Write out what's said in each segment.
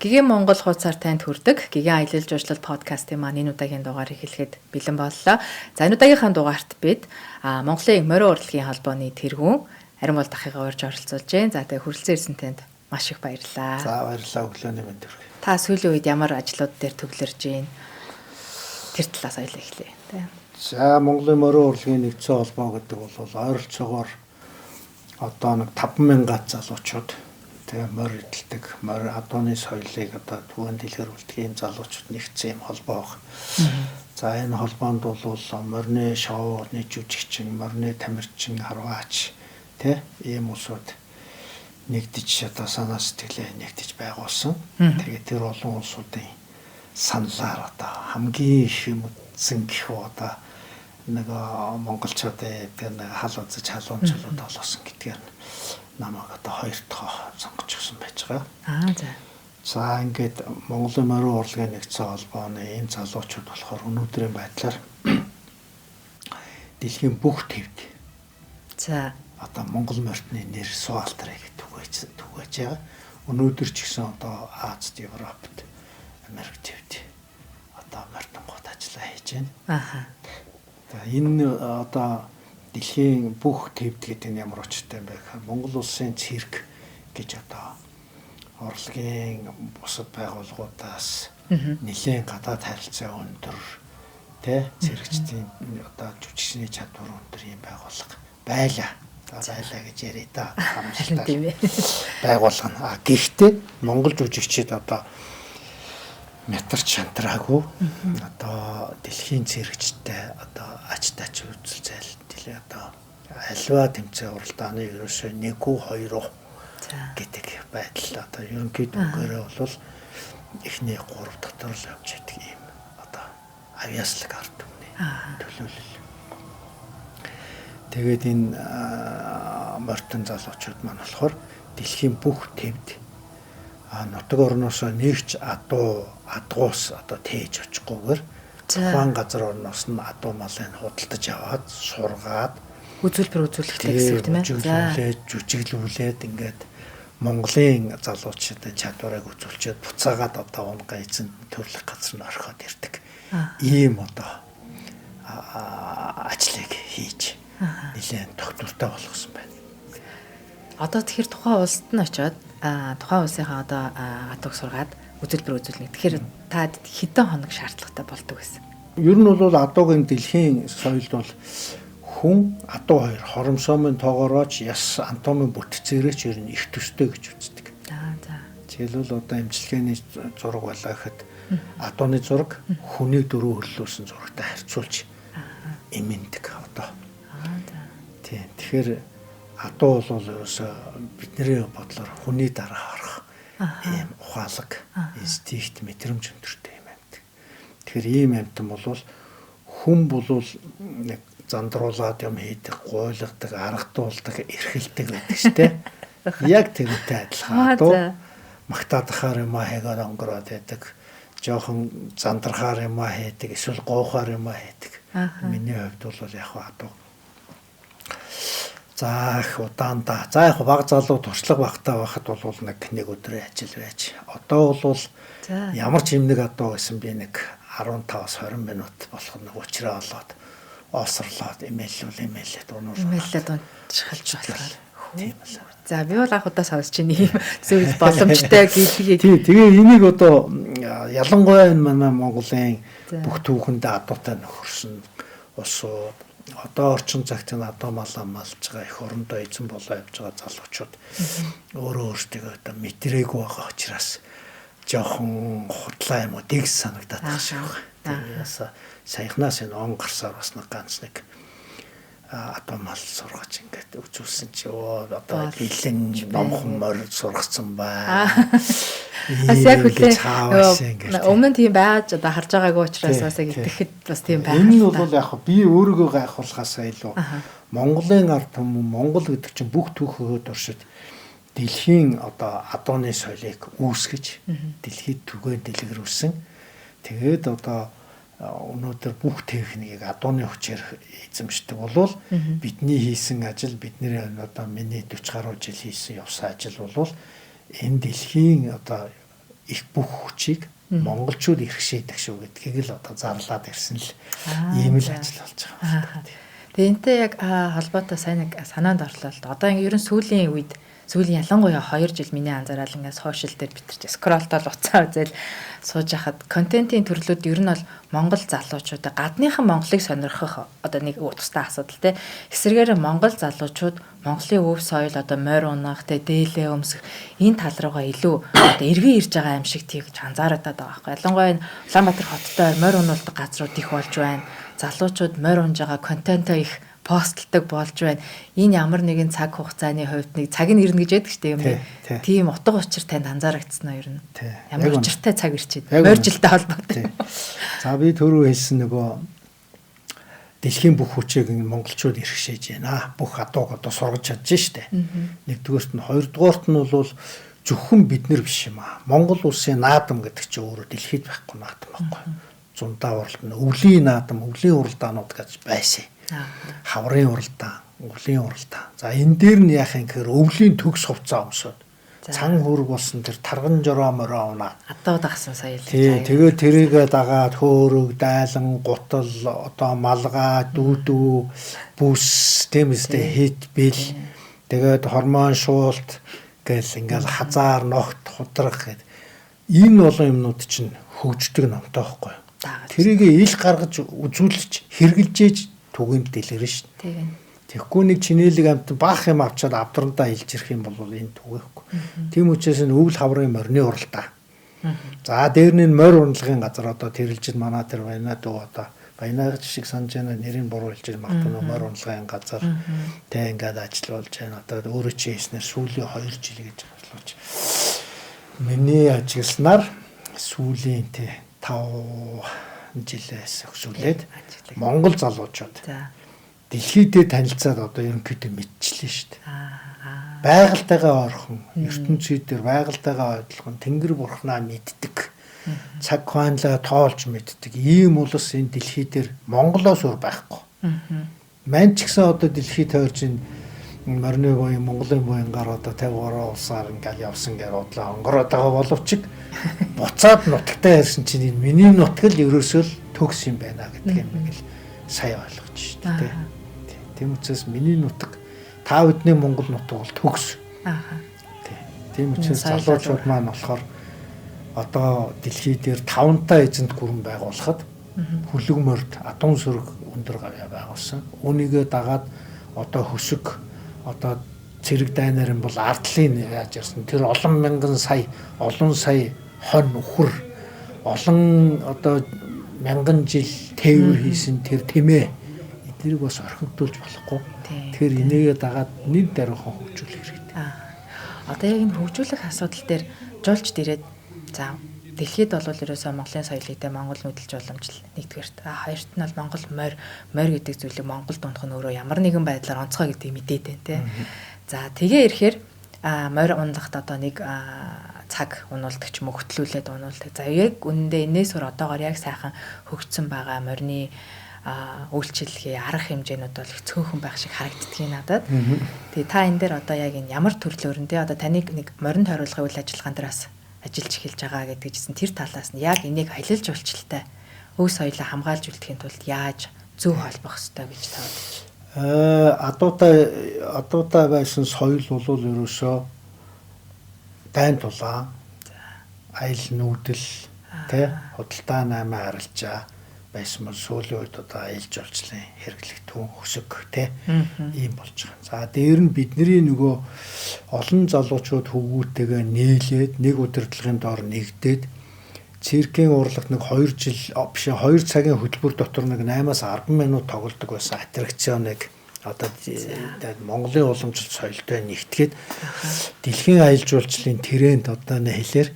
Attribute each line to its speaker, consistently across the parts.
Speaker 1: Гигийн Монгол хуудасаар танд хүрдэг Гигийн аялал жуулчлал подкастын маань энэ удаагийн дугаарыг хэлэхэд бэлэн боллоо. За энэ удаагийнхаа дугаарт бид Монголын морин урлагийн холбооны тэргүүн Арим бол дахигаа урьж оролцуулж байна. За тэгээ хүрэлцэн ирсэн танд маш их баярлалаа.
Speaker 2: За баярлалаа, өглөөний мэнд хүргэе.
Speaker 1: Та сүүлийн үед ямар ажлууд дээр төвлөрж байна? Тэр талаас ойлаа эхлэе.
Speaker 2: За Монголын морин урлагийн нэгдсэн холбоо гэдэг бол ойролцоогоор одоо нэг 5,000 залуучууд тэгээ морь эдэлдэг, морь адууны соёлыг одоо түгээн дэлгэрүүлдэг ийм залуучууд нэгдсэн юм холбоо баг. За энэ холбоонд бол морины шоуны жүжигчин, морины тамирчин, харваач тэ ийм усуд нэгдэж одоо санаа сэтгэлээ нэгдэж байгуулсан. Тэгээ тэр олон улсуудын саналаар одоо хамгийн их юм утсан гэх одоо нэг монголчуудын тэр нэг хал үзэж халуунчлууд олсон гэдгээр намайг одоо хоёр дахь сонгочихсон байж байгаа.
Speaker 1: За.
Speaker 2: За ингээд Монголын морин урлагийн нэгдсэн холбооны энэ залуучууд болохоор өнөөдрийн байдлаар дэлхийн бүх төвд
Speaker 1: За
Speaker 2: одоо Монгол морьтны нэр Суалтрыг түгээж байгаа. Өнөөдөр ч гэсэн одоо Азад, Европт, Америк төвд одоо морьтонгууд ажиллаа хийж байна. За энэ одоо дэлхийн бүх төвд гэдэг нь ямар очтой юм бэ гэхээр Монгол улсын цирк гэж одоо урлагийн бусад байгууллагуудаас нэлээд гадаад харилцаа өндөр тэ циркчдийн одоо жүжигчний чадвар өндөр юм байгууллага байлаа. Байлаа гэж яриа да. Хамтдаа байгууллага. Гэхдээ Монгол жүжигчид одоо метрч шантраагүй одоо дэлхийн цэрэгчтэй одоо ач тач үзэлцэл дэлээ одоо альва тэмцээн уралдааны ерөөсөө 1-2 гэдэг байдал одоо ерөнхийдөө бол эхний 3 дотор л явж байдаг юм одоо авьяаслаг ард түмний төлөөлөл. Тэгээд энэ морьтон залуучууд маань болохоор дэлхийн бүх төвд нутаг орноос нэгч адгуус одоо тээж очихгүйгээр тухайн газар орноос нь адуу малыг худалдаж аваад сургаад
Speaker 1: үзүүлбэр үзүүлэхтэй гэсэн үг тийм ээ.
Speaker 2: Жүжиглүүлээд ингээд Монголын залуучуудын чадварыг үзүүлчихэд буцаагаад одоо унгаа эзэн төрлөх газар нь орхиод ирдэг. Ийм одоо ажлыг хийж нэлээд тогтвортой болгосон байна.
Speaker 1: Одоо тэгэхээр тухайн улсад нь очиод тухайн улсынхаа одоо адууг сургаад үзүүлбэр үзүүлнэ. Тэгэхээр та хэдэн хоног шаардлагатай болдог гэсэн?
Speaker 2: Ер нь бол адуугийн дэлхийн соёлд бол хүн адуу хоёр хоромсоомын тоогоорооч яс антомын бүтцээрээч ер нь их төстэй гэж үздэг.
Speaker 1: За.
Speaker 2: Жишээлбэл одоо имчилгээний зураг байлаа гэхэд адууны зураг хүний дөрөв хөрлөөсөн зурагтай харьцуулж эмэндэг одоо. Тийм. Тэгэхээр адуу бол ерөөсөө бидний бодлоор хүний дараа харах ийм ухаалаг, инстинкт, мэдрэмж өндөртэй юм амьд. Тэгэхээр ийм амьтан бол хүн бол нэг зандруулаад юм хийдэг, гуйлгадаг, аргадуулдаг, эрхэлдэг байдаг шүү дээ. Яг тэгвэл адилхан адуу магтаадахаар юм хийгээд өнгөрөөд байдаг. Жохон зандрахаар юм хийдэг, эсвэл гоохоор юм хийдэг. Миний хувьд бол яг адуу. За их удаандаа. За яг баг залуу туршлага багтаа байхад бол нэг өдрийн ажил байж. Одоо бол ямар ч юм нэг адуу гэсэн би нэг 15-20 минут болох нэг уучраа олоод осрлоод имэйлээд
Speaker 1: уншихалж байна. Тийм байна. За би бол анх удаа сонсож байна юм зүйл боломжтой гэлгээ.
Speaker 2: Тэгээ энийг одоо ялангуяа энэ манай Монголын бүх түүхэнд адуутай нөхөрсөн усууд одоо орчин цагт нь адуу малаа малж байгаа их орондоо эзэн болоо явж байгаа залуучууд өөрөөсөө одоо мэдрээгүй байгаа учраас жоохон худлаа юм уу дэгс санагдаад байгаа шиг байна. Тэгээс саяхнаас энэ он гарсаар бас нэг ганц нэг адуу мал сургаж ингээд үзүүлсэн чи одоо бэлэн номхон морь сургацсан бай.
Speaker 1: Яг үлээ өмнө тийм байж одоо харж байгаагүй учраас бас итгэхэд бас тийм байх.
Speaker 2: Энэ нь бол яг би өөрийгөө гайхуулахаасаа илүү Монголын ард түмэн Монгол гэдэг чинь бүх түүхөөд оршид дэлхийн одоо адууны соёлыг үүсгэж дэлхийд түгээн дэлгэрүүлсэн. Тэгээд одоо өнөөдөр бүх техникийг адууны хүчээр эзэмшдэг болвол бидний хийсэн ажил бидний одоо миний 40 гаруй жил хийсэн явсан ажил болвол энэ дэлхийн одоо их бүх хүчийг монголчууд иргэшээдэг шүү гэдгийг л одоо зарлаад ирсэн л ийм л ажил болж байгаа.
Speaker 1: Тэгээ энтэй яг холбоотой сайн нэг санаанд орлоо л. Одоо ингээ ерөн сүүлийн ялангуяа 2 жил миний анзаарал ингээ сошиал дээр битэрч скролтол уцаа үзэл сууж хахад контентын төрлүүд ер нь бол монгол залуучуудаа гадныхан Монголыг сонирхох одоо нэг тустай асуудал те. Эсвэргээр монгол залуучууд Монголын өв соёл одоо морь унах те дээлээ өмсөх энэ тал руугаа илүү одоо эргэн ирж байгаа юм шиг тийгж анзаараад байгаа байхгүй. Ялангуяа Улаанбаатар хоттой морь унуулдаг газрууд их болж байна. Залуучууд морь унж байгаа контентоо их постлдог болж байна. Энэ ямар нэгэн цаг хугацааны хувьд нэг цаг нь ирнэ гэж яддаг шүү дээ юм. Тийм утга учир танд анзаарагдсан уу ер нь? Ямар учиртай цаг ирчээд морьжилтэй холбоотой.
Speaker 2: За би түрүү хэлсэн нөгөө дэлхийн бүх хүчийг монголчууд иргэшээж байна. Бүх адууг одоо сургаж чадж штэ. Нэгдүгээрт нь, хоёрдугаарт нь бол зөвхөн бид нар биш юм аа. Монгол улсын наадам гэдэг чинь өөрөө дэлхийд байхгүй наадам байхгүй. Зундаа уралд нь өвлийн наадам, өвлийн уралдаанууд гэж байсан. Хаврын уралдаан, өвлийн уралдаан. За энэ дээр нь яах юм гэхээр өвлийн төгс хувцас өмсөд цан хүрэг болсон тэр тарган жороо мороо унаа.
Speaker 1: Адуу дагсан сая л.
Speaker 2: Тэгээд тэрийг дагаад хөөрөг, дайлан, гутал, одоо малгай, дүүдүү, бүс, тэмэстэй хит бил. Тэгээд хормон шуулт гэл ингээл хазаар, ногт, худрах гэдэг. Энэ олон юмнууд чинь хөгждөг номтой байхгүй. Тэрийг ил гаргаж үзүүлж, хэрглэж түгэнд дэлгэрнэ шүү дээ. Тэгэхгүй нэг чинээлэг амт баах юм авчаад авдрандаа илж ирэх юм бол энэ түгээхгүй. Тийм учраас энэ өвөл хаврын морины уралдаа. За дээр нь морь урлагийн газар одоо тэрэлжид манай тэр байна дөө одоо баянаг шиг санаж байна нэрийг буруу хэлж магадгүй морь урлагийн газар тэг ингээд ажиллаж байна. Одоо өөрөө чи хийснээр сүүлийн 2 жил гэж бодлооч. Миний ажигласнаар сүүлийн 5 жилээс өсвөлээд Монгол залуучууд дэлхийдээ танилцаад одоо ерөнхийдөө мэдчихлээ шүү дээ. Байгальтайгаа ойрхон, ертөнцийн байгальтайгаа ойрхон Тэнгэр бурхнаа мэддэг. Цаг хуанлаа тоолж мэддэг. Ийм улс энэ дэлхий дээр Монголоос өөр байхгүй. Мань ч гэсэн одоо дэлхийд тойрч морины буян Монголын буянгаар одоо 53 улсаар ингээл явсан гэж бодлоо онгороод байгаа боловч буцаад нутагтаа ярьсан чинь миний нутаг л ерөөсөө л төгс юм байна гэдэг юм ингээл сайн ойлгож шүү дээ. Тийм учраас миний нутаг та бидний Монгол нутаг бол төгс. Тийм учраас залуучууд маань болохоор одоо дэлхий дээр 5-таа эзэнт гүрэн байгуулахад хүлэг морд адуун сүрэг өндөр гавьяа байгуулсан. Үүнийгээ дагаад одоо хөсөг одоо цэрэг дайнаар нь бол ардлын яаж ярьсан тэр олон мянган сая хон өхөр олон одоо мянган жил тээвэр хийсэн тэр тэмээ эднийг бас орхигдуулж болохгүй. Тэгэхээр энийгээ дагаад нэг даруйхан хөгжүүлэх хэрэгтэй.
Speaker 1: Одоо яг энэ хөгжүүлэх асуудал дээр жуулч дээрээд за дэлхийд бол ерөөсөө Монголын соёлыг Монгол нүүдэлж боломжтой нэгдүгээрт. Хоёрт нь бол Монгол морь гэдэг зүйлийг Монголд унах нь өөрөө ямар нэгэн байдлаар онцгой гэдэг мэдээд байна те. За тэгээ ирэхээр морь унахад одоо нэг цаг унуулдаг ч юм уу хөтлүүлээд унуулдаг. За яг үнэндээ энэс өөр одоогоор яг сайхан хөгжсөн байгаа морины үйлчлэгээ арга хэмжээнүүд бол их цөөхөн байх шиг харагддгийг надад. Тэгээ та энэ дээр одоо яг энэ ямар төрлөөр нь те одоо таныг нэг моринд хариулгын үйл ажиллагаан дээр бас ажиллаж эхэлж байгаа гэдэг чинь тэр талаас нь яг энийг аялал жуулчлалтай өв соёлоо хамгаалж үлдэхийн тулд яаж зөв холбох ёстой гэж та бодож байна.
Speaker 2: Адуутай байсан соёл бол ерөөсөө дайн тулаан, аял нүүдэл, тэ худалдаа наймаа харилцаа байсан бол сүүлийн үед одоо аялал жуулчлалын хэрэглэх түн хөсөг тэ ийм болж байгаа. За дээр нь бидний нөгөө олон залуучууд хөвгүүтэйгээ нийлээд нэг удирдлагын доор нэгдээд циркийн урлагт нэг 2 жил биш 2 цагийн хөтөлбөр дотор нэг 8-аас 10 минут тоглодог байсан аттракционыг одоо Монголын уламжлалт соёлтой нэгтгээд дэлхийн аялал жуулчлалын тренд одоо хэлээр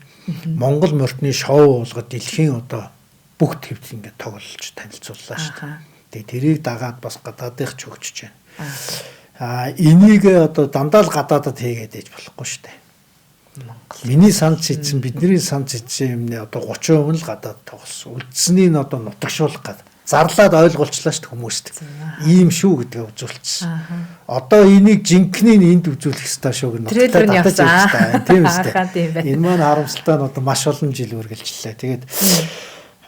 Speaker 2: Монгол морьтны шоу болгоод дэлхийн одоо бүх төвд ингээд тоглож танилцууллаа шүү дээ. Тэгээ тэрийг дагаад бас гадаадынх ч хөгжиж байна. Энийг одоо дандаа л гадаадад хийгээд ээж болохгүй шүү дээ. Миний санд цэцэн бидний санд цэцэн юмны одоо 30% л гадаад тоглосон. Үлдсэнийг нь одоо нутагшуулах гэдэг зарлаад ойлгуулчлаа шүү дээ хүмүүст. Ийм шүү гэдгээ үзүүлчихсэн. Одоо энийг жинхнээ энд үзүүлэх ёстой шүү гэх
Speaker 1: нь явсан.
Speaker 2: Тийм үстэй. Энэ маань харамсалтай нь одоо маш олон жил үргэлжлэлээ. Тэгээд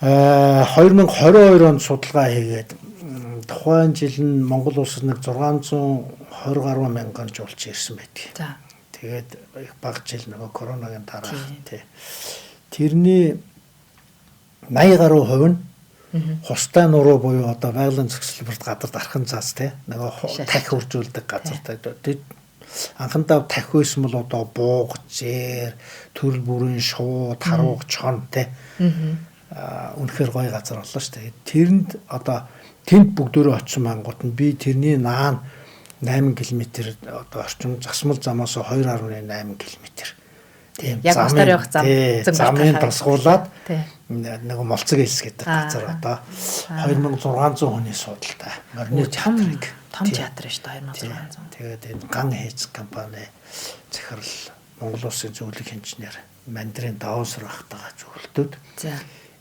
Speaker 2: 2022 онд судалгаа хийгээд тухайн жил нь Монгол улсад нэг 620 гаруй мянган жуулч ирсэн байдаг.
Speaker 1: За.
Speaker 2: Тэгээд их бага жил нөгөө коронагийн дараа тий. Тэрний 80 гаруй хувь нь хустай нуруу буюу одоо байгалийн зохицлборт гадар дархан цаас тий нөгөө тахи үржүүлдэг газар тий. Анхандаа тахи байсан бол одоо бууг, зээр, төрөл бүрийн шууд, харууг, чон тий. Үнэхээр гоё газар боллоо шүү дээ. Тэрэнд одоо тэнд бүгдөө очсон мангууд нь би тэрний наан 8 км одоо орчим засмал замаас 2.8 км. Тийм
Speaker 1: яг устаар явах
Speaker 2: замын тусгуулаад нэг молцог хэлс гэдэг газар одоо 2600 хүний судалтай. Морины театрыг
Speaker 1: том театр шүү дээ 2600.
Speaker 2: Тэгээд энэ ган хээц компани захирал Монгол Улсын зөвлөх инженер Мандрин Даусар ахтайгаа зөвлөлтөд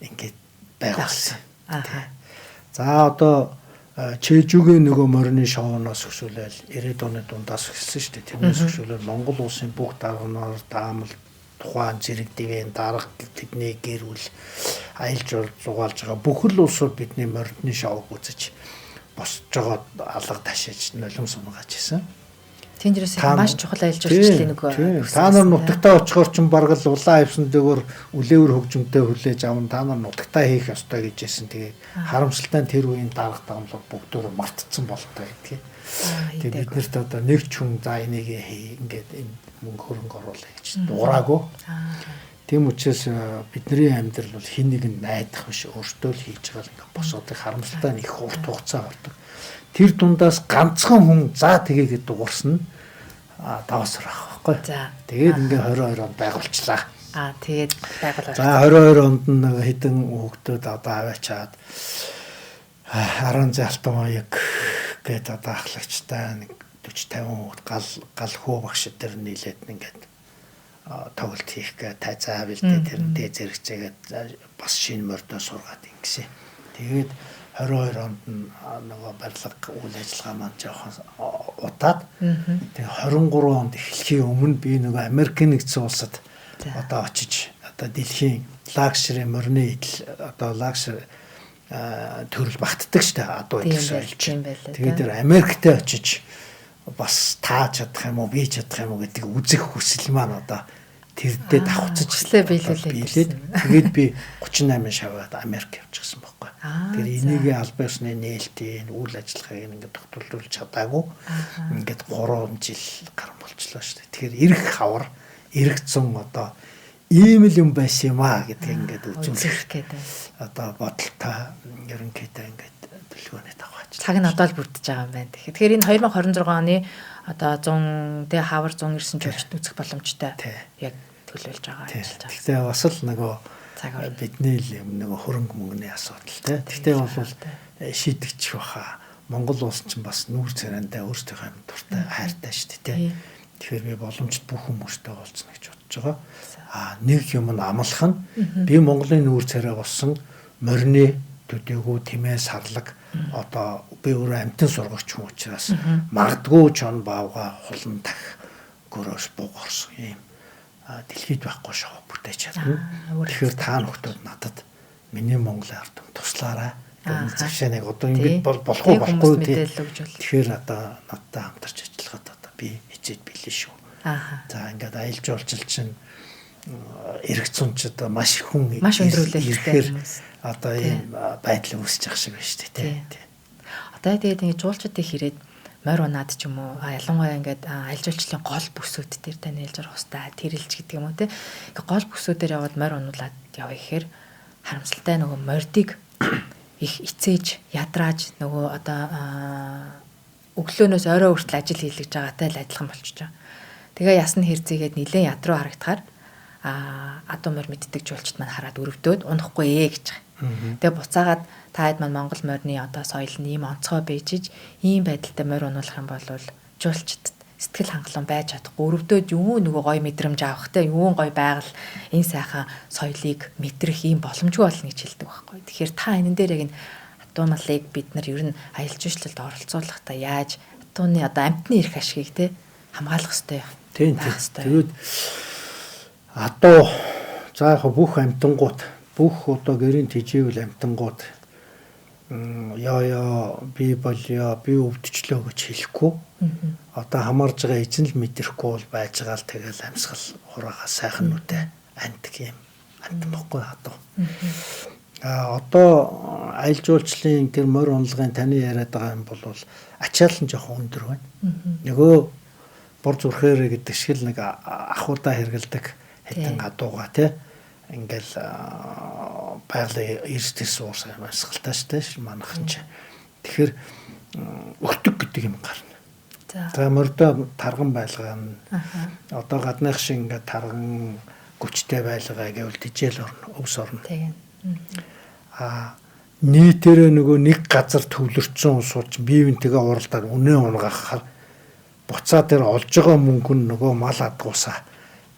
Speaker 2: ингээд байгуулсан. За одоо Чэжүүгийн нөгөө морины шоуноос хөшөөлөл 90-ад оны дундаас эхэлсэн шүү дээ. Тэрнээс хөшөөлөл Монгол улсын бүх дарганаар даамал тухайн зэрэг дэвэн дарга тэдний гэрүүл аялал зугаалж байгаа бүхэл улсууд бидний морины шоуг үзэж босч байгаа алга ташиж нулим сунгааж ирсэн.
Speaker 1: Тэндээс маш чухал аялал жуулчлалын нөгөө
Speaker 2: та нар нутагтаа очихоор ч бараг л улаан авсан дээгүүр үлээвэр хөгжмөнтэй хүлээж аван та нар нутагтаа хийх ёстой гэжсэн. Тэгээ харамсалтай тэр үеийн дарга даамлууд бүгдөө мартцсан болтой гэдгийг. Тэгээ бид нарт одоо нэг ч хүн за энийг хий ингээд энэ мөнгө хөрөнгө оруулах гэж дураагүй. Тийм учраас бидний амьдрал бол хин нэгэнд найдах биш өөртөө л хийж байгаа ингээд босоодыг харамсалтай их урт хугацаа ордог. Тэр дундаас ганцхан хүн за тэгээгээд дуурсан Даусар ах байхгүй. Тэгээд ингээ 22 онд байгуулчлаа.
Speaker 1: Тэгээд байгууллаа.
Speaker 2: За 22 онд нэг хэдэн хүүхдүүд одоо аваачаад Аран залтан оёг гэдэг одоо ахлагчтай нэг 40-50 хүүхд гал хөө багш дээр нийлээд ингээд тоглолт хийх гэ тайцаа авилдээ тэрнтэй зэрэгцээгээд бас шинэ мордоо сургаад ингэсэн. Тэгээд 22 онд нөгөө барилга үйл ажиллагаа маань жоохон удаад тэгээ 23 онд эхлэхийн өмнө би нөгөө Америк нэгдсэн улсад одоо очиж одоо дэлхийн лагшри морины одоо лагшри төрөл багтдаг штэ адуу идэх соёлч. Тэгээд тэр Америктэй очиж бас тааж чадах юм уу, бий чадах юм уу гэдэг үзэх хүсэл маань одоо тэрдээ давхцаж биелээд тэгээд би 38 шаваад Америк явчихсан байхгүй. Тэр энийг албан ёсны нээлтийн үйл ажиллагааг ингээд тогтворуулж чадаагүй. Ингээд 3 жил гарсан болчихлоо шүү дээ. Тэгэхээр эрх хавар, эрх зун одоо ийм л юм байсан юм аа гэдгийг ингээд үзүүлэх
Speaker 1: гэдэг.
Speaker 2: Одоо бодолтой ерөнхийдөө ингээд төлөвлөгөөний дагаач.
Speaker 1: Цаг нь одоо л бүрдэж байгаа юм байна. Тэгэхээр энэ 2026 оны одоо 100 тэ хавар 100 ирсэн жуулчд үзэх боломжтой. Яг төлөвлөж байгаа ажиллаж байгаа.
Speaker 2: Гэхдээ бас л нөгөө бидний нөгөө хөрөнгө мөнгөний асуудал тий. Гэхдээ бол шийдэгч баха. Монгол улс чинь бас нүүр царайндаа өөрсдийнхөө юм дуртай хайртай шүү дээ тий. Тэгэхээр би боломжит бүх хүмүүстэй уулзна гэж бодож байгаа. Нэг юм нь амлах нь би Монголын нүүр царай болсон морины төдийгүй тэмээ сарлаг одоо би өөрөө амтэн сургагч юм учраас магадгүй чон баавга хулан тах гөрөөс бугорсон юм дэлхийд байхгүй шоу бүтээж чадна. Тэгэхээр та нөхдүүд надад миний Монголын ард түмэн туслаарай. Завшаа нэг одоо ингэж болохгүй тий. Тэгэхээр одоо надтай хамтарч ажиллахад одоо би хичээж билээ шүү. За ингээд аялал жуулчлал чинь эрх зунчид маш их хүн
Speaker 1: маш өндрүүлэлттэй
Speaker 2: одоо ийм байдал үүсэж байгаа шиг байна шүү дээ тий.
Speaker 1: Одоо тэгээд ингэ жуулчдыг хэрээд морь унаад ч юм уу ялангуяа ингээд аялал жуулчлалын гол бүсүүд дээр тань хэлж байгаа хустай тэрэлж гэдэг юм уу тий. Ингээ гол бүсүүдээр яваад морь унуулаад явъя гэхээр харамсалтай нөгөө мордыг их эцээж ядрааж нөгөө одоо өглөөнөөс орой хүртэл ажил хийлгэж байгаатай л адилхан болчихж байгаа. Тэгээ ясны хэрзээгээд нилээн ядруу харагдахаар адуу морь мэддэг жуулчд маань хараад өрөвдөөд унахгүй гэж байгаа. Тэгээ буцаагаад та хэд маань Монгол морины одоо соёл нь ийм онцгой бийжиж ийм байдалтай морь унуулах юм бол жуулчдад сэтгэл хангалуун байж чадахгүй өрөвдөөд юу нөгөө гоё мэдрэмж авахтай юу гоё байгаль энэ сайхан соёлыг мэдрэх ийм боломжгүй болно гэж хэлдэг байхгүй. Тэгэхээр та энэ дээр яг хатуу малыг бид нар ер нь аялал жуулчлалд оролцуулахдаа яаж хатууны одоо амьтны эрх ашгийг те хамгаалах ёстой юм.
Speaker 2: Тийм. Тэгээд хатуу за яг бүх амьтангууд бүх одоо гэрийн тижээвэл амьтангууд яа би болё би өвдчлөө гэж хэлэхгүй. Одоо хамаарж байгаа эзэн л мэдрэхгүй бол байж байгаа л тэгэл амьсгал хураагаа сайхан нүдэ анддаг юм. Андсан бохгүй хатуу. Одоо аялал жуулчлалын тэр морь унлагын таны яриад байгаа юм бол ачаал нь жоохон өндөр байна. Нөгөө бур зүрхээр гэдэг шиг л нэг ахуудаа хэргэлдэг хэдэн гадууга тий ингээл байгалийн эрсдэс уус амьсгалтай шүү дээ манайхан ч. Тэгэхээр өртөг гэдэг юм гарна. За мордоо тарган байлгаана. Одоо гадных шиг ингээд тарган гүчтэй байлгаа гэвэл тижэл орно, өвс орно.
Speaker 1: Тийм.
Speaker 2: Нийтээрээ нөгөө нэг газар төвлөрсөн сууч биевэнтэйгээ уралдаад үнэ унгахаар буцаа дээр олж байгаа мөнгө нь нөгөө мал адгуусаа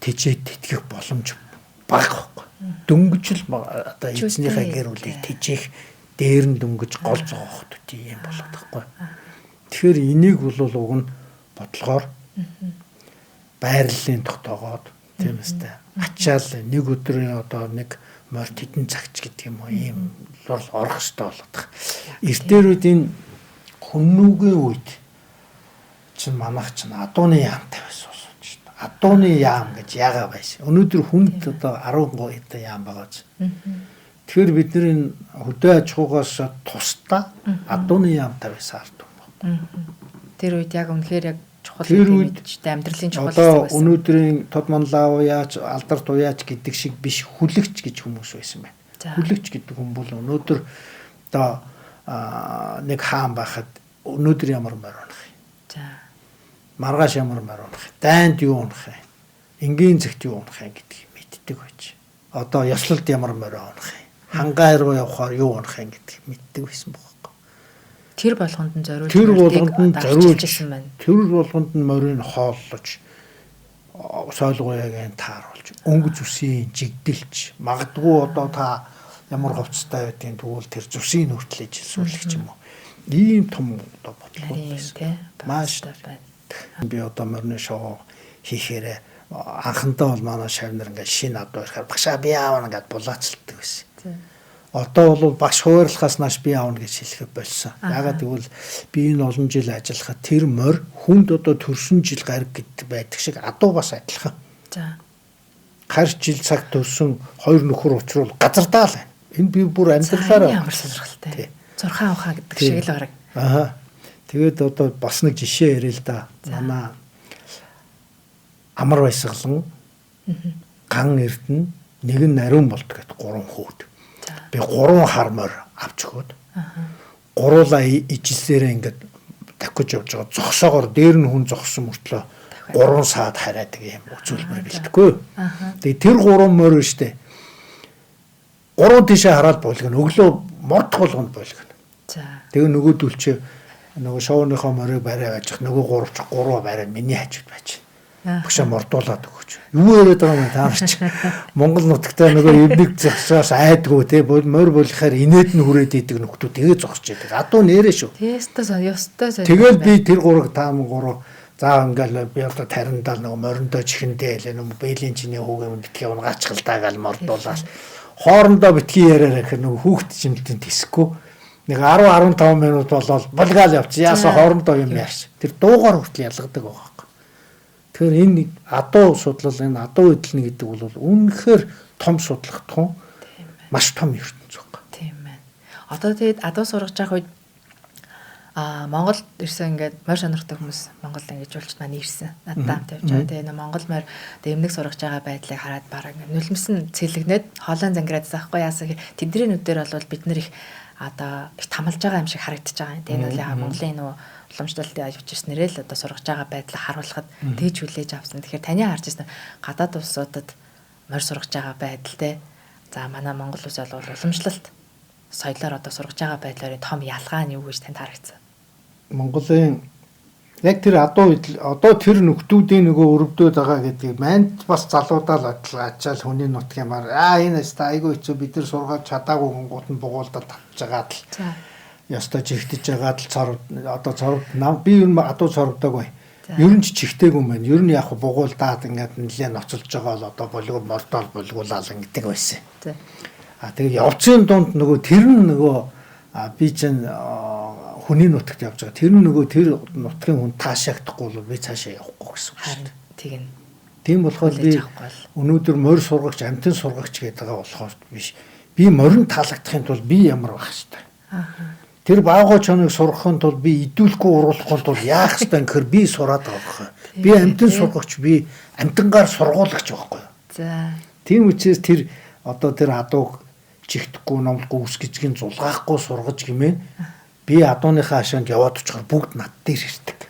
Speaker 2: тижээд тэтгэх боломж бага байхгүй. Дөнгөж л одоо эзнийхээ гэр бүлийг тижээх дээр нь дөнгөж гол зогоох төдий юм болоод байхгүй. Тэгэхээр энийг бол уг нь бодлогоор байрлалын тогтоогоод тийм үстэй. Ачаал нэг өдрийн одоо нэг морь тедэн цагч гэдэг юм уу ийм бол орох хэрэгтэй болоод байгаа. Эртнэрүүдийн хүннүүгийн үед чинь манайх чинь адууны яамтай байсан шүү дээ. Адууны яам гэж ягаа байсан. Өнөөдөр хүнд одоо 10 хэдэн яам байгаа ч. Тэгэхээр бидний хөдөө аж ахуйгаас тусдаа адууны яамтай байсан ард юм.
Speaker 1: Тэр үед яг үнэхээр яг чухал юм гэдэгтэй амьдралын чухал хэсэг
Speaker 2: байсан. Одоо өнөөдрийн тод манлаа уяач алдарт уяач гэдэг шиг биш хүлэгч гэж хүмүүс байсан байна. Хүлэгч гэдэг хүн бол өнөөдөр одоо нэг хаан байхад өнөөдөр ямар морь унах юм.
Speaker 1: За.
Speaker 2: Маргааш ямар морь унах юм. Дайнд юу унах юм. Энгийн зэгт юу унах юм гэдгийг мэддэг байж. Одоо ёслолд ямар морь унах юм. Хангаа руу явахаар юу унах юм гэдгийг мэддэг байсан байхгүй.
Speaker 1: Тэр болгонд нь зориулж
Speaker 2: тэр болгонд нь морийг хооллож сойлгоягийн тааруулж өнгө зүсийн жигдэлж магадгүй одоо та ямар хувцастай байдгийг тэгвэл тэр зүсийн хүртэл ижилсүүлэх юм уу ийм том одоо бодлого байсан. Маш байна. Би одоо морины шоу хийхээрээ анхандаа бол манай шавнар ингээд шинэ авд байхаар багшаа би аавна гэд булаацалдаг байсан. Одоо бол багш хуваарлахаас нааш би аавна гэж хэлэх болсон. Ягаад гэвэл би энэ олон жил ажиллахад тэр морь хүнд одоо төрсөн жил гариг гэдэг байдаг шиг адуу бас адилхан.
Speaker 1: За.
Speaker 2: Харж жил цаг төрсөн хоёр нөхөр уучруул газардаа л байна. Энэ би бүр амьдралаараа
Speaker 1: ямар сонирхолтой. Зурхаан ухаа гэдэг шиг л бараг.
Speaker 2: Тэгээд одоо бас нэг жишээ ярил л да. Манай амар баясгалан ган эрдэнэ нэг нь ариун болт гэдэг 3 хүүд. Би 3 хар морь авч өгөөд гуруулаа ижилсээрээ ингээд давхиж явж байгаа зогсоогоор дээр нь хүн зогссон мөртлөө 3 саад хараадаг юм үзүүлбэр бэлдэхгүй. Тэгээ тэр 3 морь штэ 3 тишээ хараад болгоно өглөө мод болгонд болгоно.
Speaker 1: За.
Speaker 2: Тэгээ нөгөөдөлчөө нөгөө шоуныхоо морийг барай байж нөгөө 3 барай миний хажууд байж. Багшаа мордуулаад өгөөч. Юу яриад байгаа юм таарч. Монгол нутагтаа нөгөө эвнийг зогсоос айдгүй те морь болохаар инээд нь хүрээд идэг нөхдүүд тэгээ зогсож идэг. Адуу нэрэ шүү.
Speaker 1: Тэстэ ёстой сонь.
Speaker 2: Тэгэл би тэр 3 таам 3 заа ингээл би одоо тариндаал нөгөө мориндоо чихэндээ л нөгөө бэйлийн чиний хүүгээ битгий унгаачлаа гал мордуулаад хоорондоо битгий яриараа гэхээр нөгөө хүүхд чимэлтэн тисэхгүй. Нэг 10-15 минут болоод булгаал явчих. Яасаа хоорондоо юм яаш. Тэр дуугаар хүртэл ялгадаг байгаа. Тэгэхээр энэ адуу судлал энэ адуу эдлэн гэдэг бол үнэхээр том судлагдах маш том ертөнц байна.
Speaker 1: Тийм байна. Одоо тэгээд адуу сургаж явах үед Монголд ирсэн ингээд морь сонирхдаг хүмүүс Монголд ингэж уулч маань ирсэн. Надад тавьж байгаа. Тэгээд Монгол морь дэмнэг сургаж байгаа байдлыг хараад бараг нулимсэн цэлэгнээд хоолойн зангираад заахгүй яасаа тэдний нүдээр бол бид нар их одоо их тамалж байгаа юм шиг харагдаж байгаа юм. Тэгээд энэ бол яг Монголын нөгөө уламжлалтын аюулч ирснээрээ л одоо сургаж байгаа байдлаа харуулхад тэгж хүлээж авсан. Тэгэхээр таны харж ирсэн гадаад улсуудад морь сургаж байгаа байдалтай. За манай Монгол улс бол уламжлалт соёлоор одоо сургаж байгаа байдлаар том ялгаа нь юу гэж танд харагдсан?
Speaker 2: Монголын яг тэр адуу одоо тэр нөхдүүдийн нөгөө өрөвдөд байгаа гэдгийг манд бас залуудаа л ачаал хүний нутгиймаар энэ айгүй хэцүү бид нар сургаж чадаагүй гингууд нь бугуулдаад татж байгаа л. яста чихтэж байгаад л цорв одоо цорв би ер нь адуу цорвдаг бай. Ер нь ч чихтэйг юм байна. Ер нь яг бугуул даад ингээд нэлээд ноцолж байгаа л одоо болов мордол болгуулаад ингээд байсан. Тэгээ явцын дунд нөгөө тэр нь нөгөө би чинь хүний нутагт явж байгаа. Тэр нь нөгөө тэр нутгийн хүн таашаагдахгүй бол би цаашаа явахгүй гэсэн үг шүү дээ. Тийм болохоор би өнөөдөр морь сургагч, амтэн сургагч гэдэг байгаа болохоор биш. Би морин таалагдахын тулд би ямар байх хэвээр. Тэр баагаа чоныг сургахын тулд би идүүлэхгүй уруулахгүй тул яах хэвээр гэхээр би сураад байгаа байхгүй. Би амтэн сургагч, би амтангаар сургуулагч байхгүй. За. Тийм учраас тэр одоо тэр адууг чихдэхгүй, номлохгүй, үс гизгийн зулгаахгүй сургаж гимээ. Би адууныхаа хашаанд яваад очихоор бүгд над дээр ирдэг.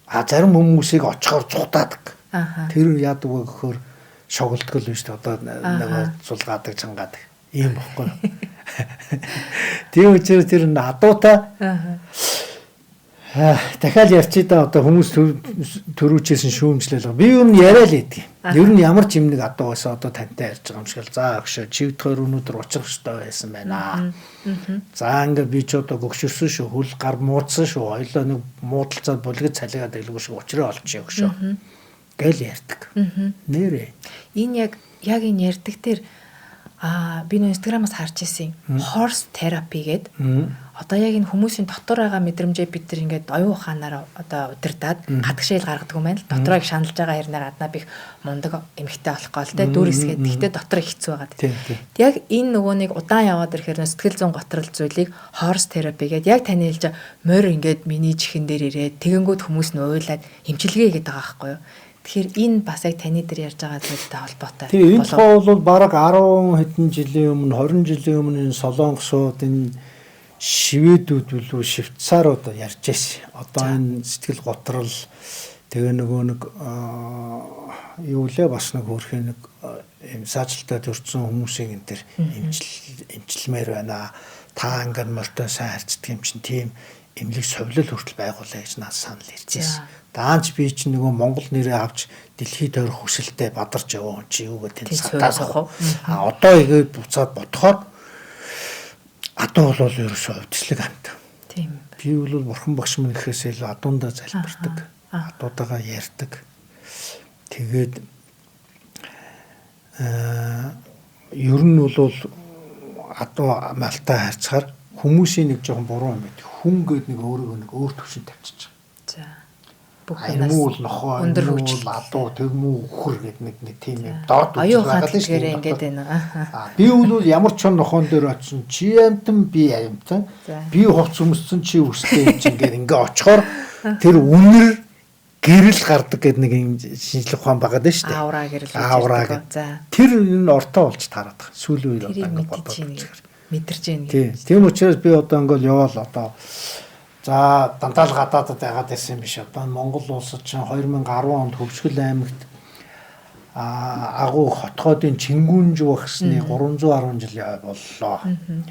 Speaker 2: Зарим хүмүүсийг очихоор цутаадаг. Тэр яадаг вэ гэхээр шоглдог л биш одоо нэг зулгаадаг, чангаадаг. Ийм бохгүй. Тийм учраас тэр адуута дахиад ярьчи да одоо хүмүүс төрүүчээсэн шүүмжлэл. Би юу нь яриа л идэг. Ер нь ямар ч юм нэг адуу байсан одоо тантай ярьж байгаа юм шиг л за өгшөө чивдгээр өнөөдөр уучрах хэрэгтэй байсан байна. За ингээ би ч одоо гөгшөрсөн шүү, хөл гар муудсан шүү. Хоёлоо нэг муудалцаад булгид цалигаад илгүү шиг уучраа олчих өгшөө. Гэл ярьдаг. Нэрээ.
Speaker 1: Энэ яг энэ ярьдаг тэр би нөө Instagram-аас харж ирсэн horse therapy гэдэг. Одоо яг энэ хүмүүсийн дотор байгаа мэдрэмжээ бид нар ингээд оюун ухаанаар одоо удирдаад гадагшайл гаргадаг юм байна л. Дотороо их шаналж байгаа хэрнээ гаднаа би их мундаг эмэгтэй болох гол те дүр хэсгээд гэхдээ дотор их хэцүү байгаа. Яг энэ нөгөө нэг удаан яваад ирэхээр сэтгэл зүйн готрол зүйлийг horse therapy гэдэг яг таны хэлж морь ингээд миний чихэн дээр ирээд тэгэнгүүт хүмүүс нь уйлаад эмчилгээ гэдэг байгаа байхгүй юу? Тэгэхээр энэ бас яг таны дээр ярьж байгаа зүйлтэй холбоотой.
Speaker 2: Тэгээ энэ тухай бол бараг 10 хэдэн жилийн өмнө 20 жилийн өмнө энэ солонгосууд энэ шведүүд билүү швейцарууд ярьж байсан. Одоо энэ сэтгэл готрол тэгээ нөгөө нэг юу лээ бас нэг хөрхийн нэг юм саажилтад төрсэн хүмүүсийн энэ төр эмчилмээр байна. Та ингээд морьтой сайн харцдаг юм чинь тийм эмнэлэг совлол хүртэл байгуулъя гэж надад санал ирж байсан. Даанч би чинь нөгөө Монгол нэрээ авч дэлхийд тойрох хүсэлтэд бадарч яваа чи юу гэдэг сатаасах. Одоо игээд буцаад бодохоор адуу бол ерөөсөө өвдөслөг амт. Тийм. Би бол бурхан багш минь гэхээс илүү адуундаа залбирдаг. Адуудагаа ярьдаг. Тэгээд ер нь бол адуу амалтаа харьцахаар хүмүүсийн нэг жоохон буруу юм байдаг. Хүн гээд нэг өөрөөгөө нэг өөр төвшин тавьчих. За. Бүгд нохоо өндөр хөгжил адуу тэгмүү өхөр гэдэг нэг тийм юм доод
Speaker 1: үйл байгаа л шүү дээ ингээд байна.
Speaker 2: Би бол ямар ч нохоон дээр очсон чи амтан би амтан би хувц өмссөн чи үстэй юм чи ингээд очихоор тэр үнэр гэрэл гардаг гэдэг нэг юм шинжлэх ухаан байгаа даа шүү дээ.
Speaker 1: Аура гэрэл.
Speaker 2: Аура. За. Тэр энэ ортоо болж таарад байгаа. Сүүлийн үед одоо ингээд бодож
Speaker 1: мэдэрч байна.
Speaker 2: Тийм учраас би одоо ингээд яваал одоо за дандаа л гадаадад байгаад байсан юм биш. Одоо Монгол улсад чинь 2010 онд Хөвсгөл аймагт агуу хотгоодын Чингүнжүү багсны 310 жил боллоо.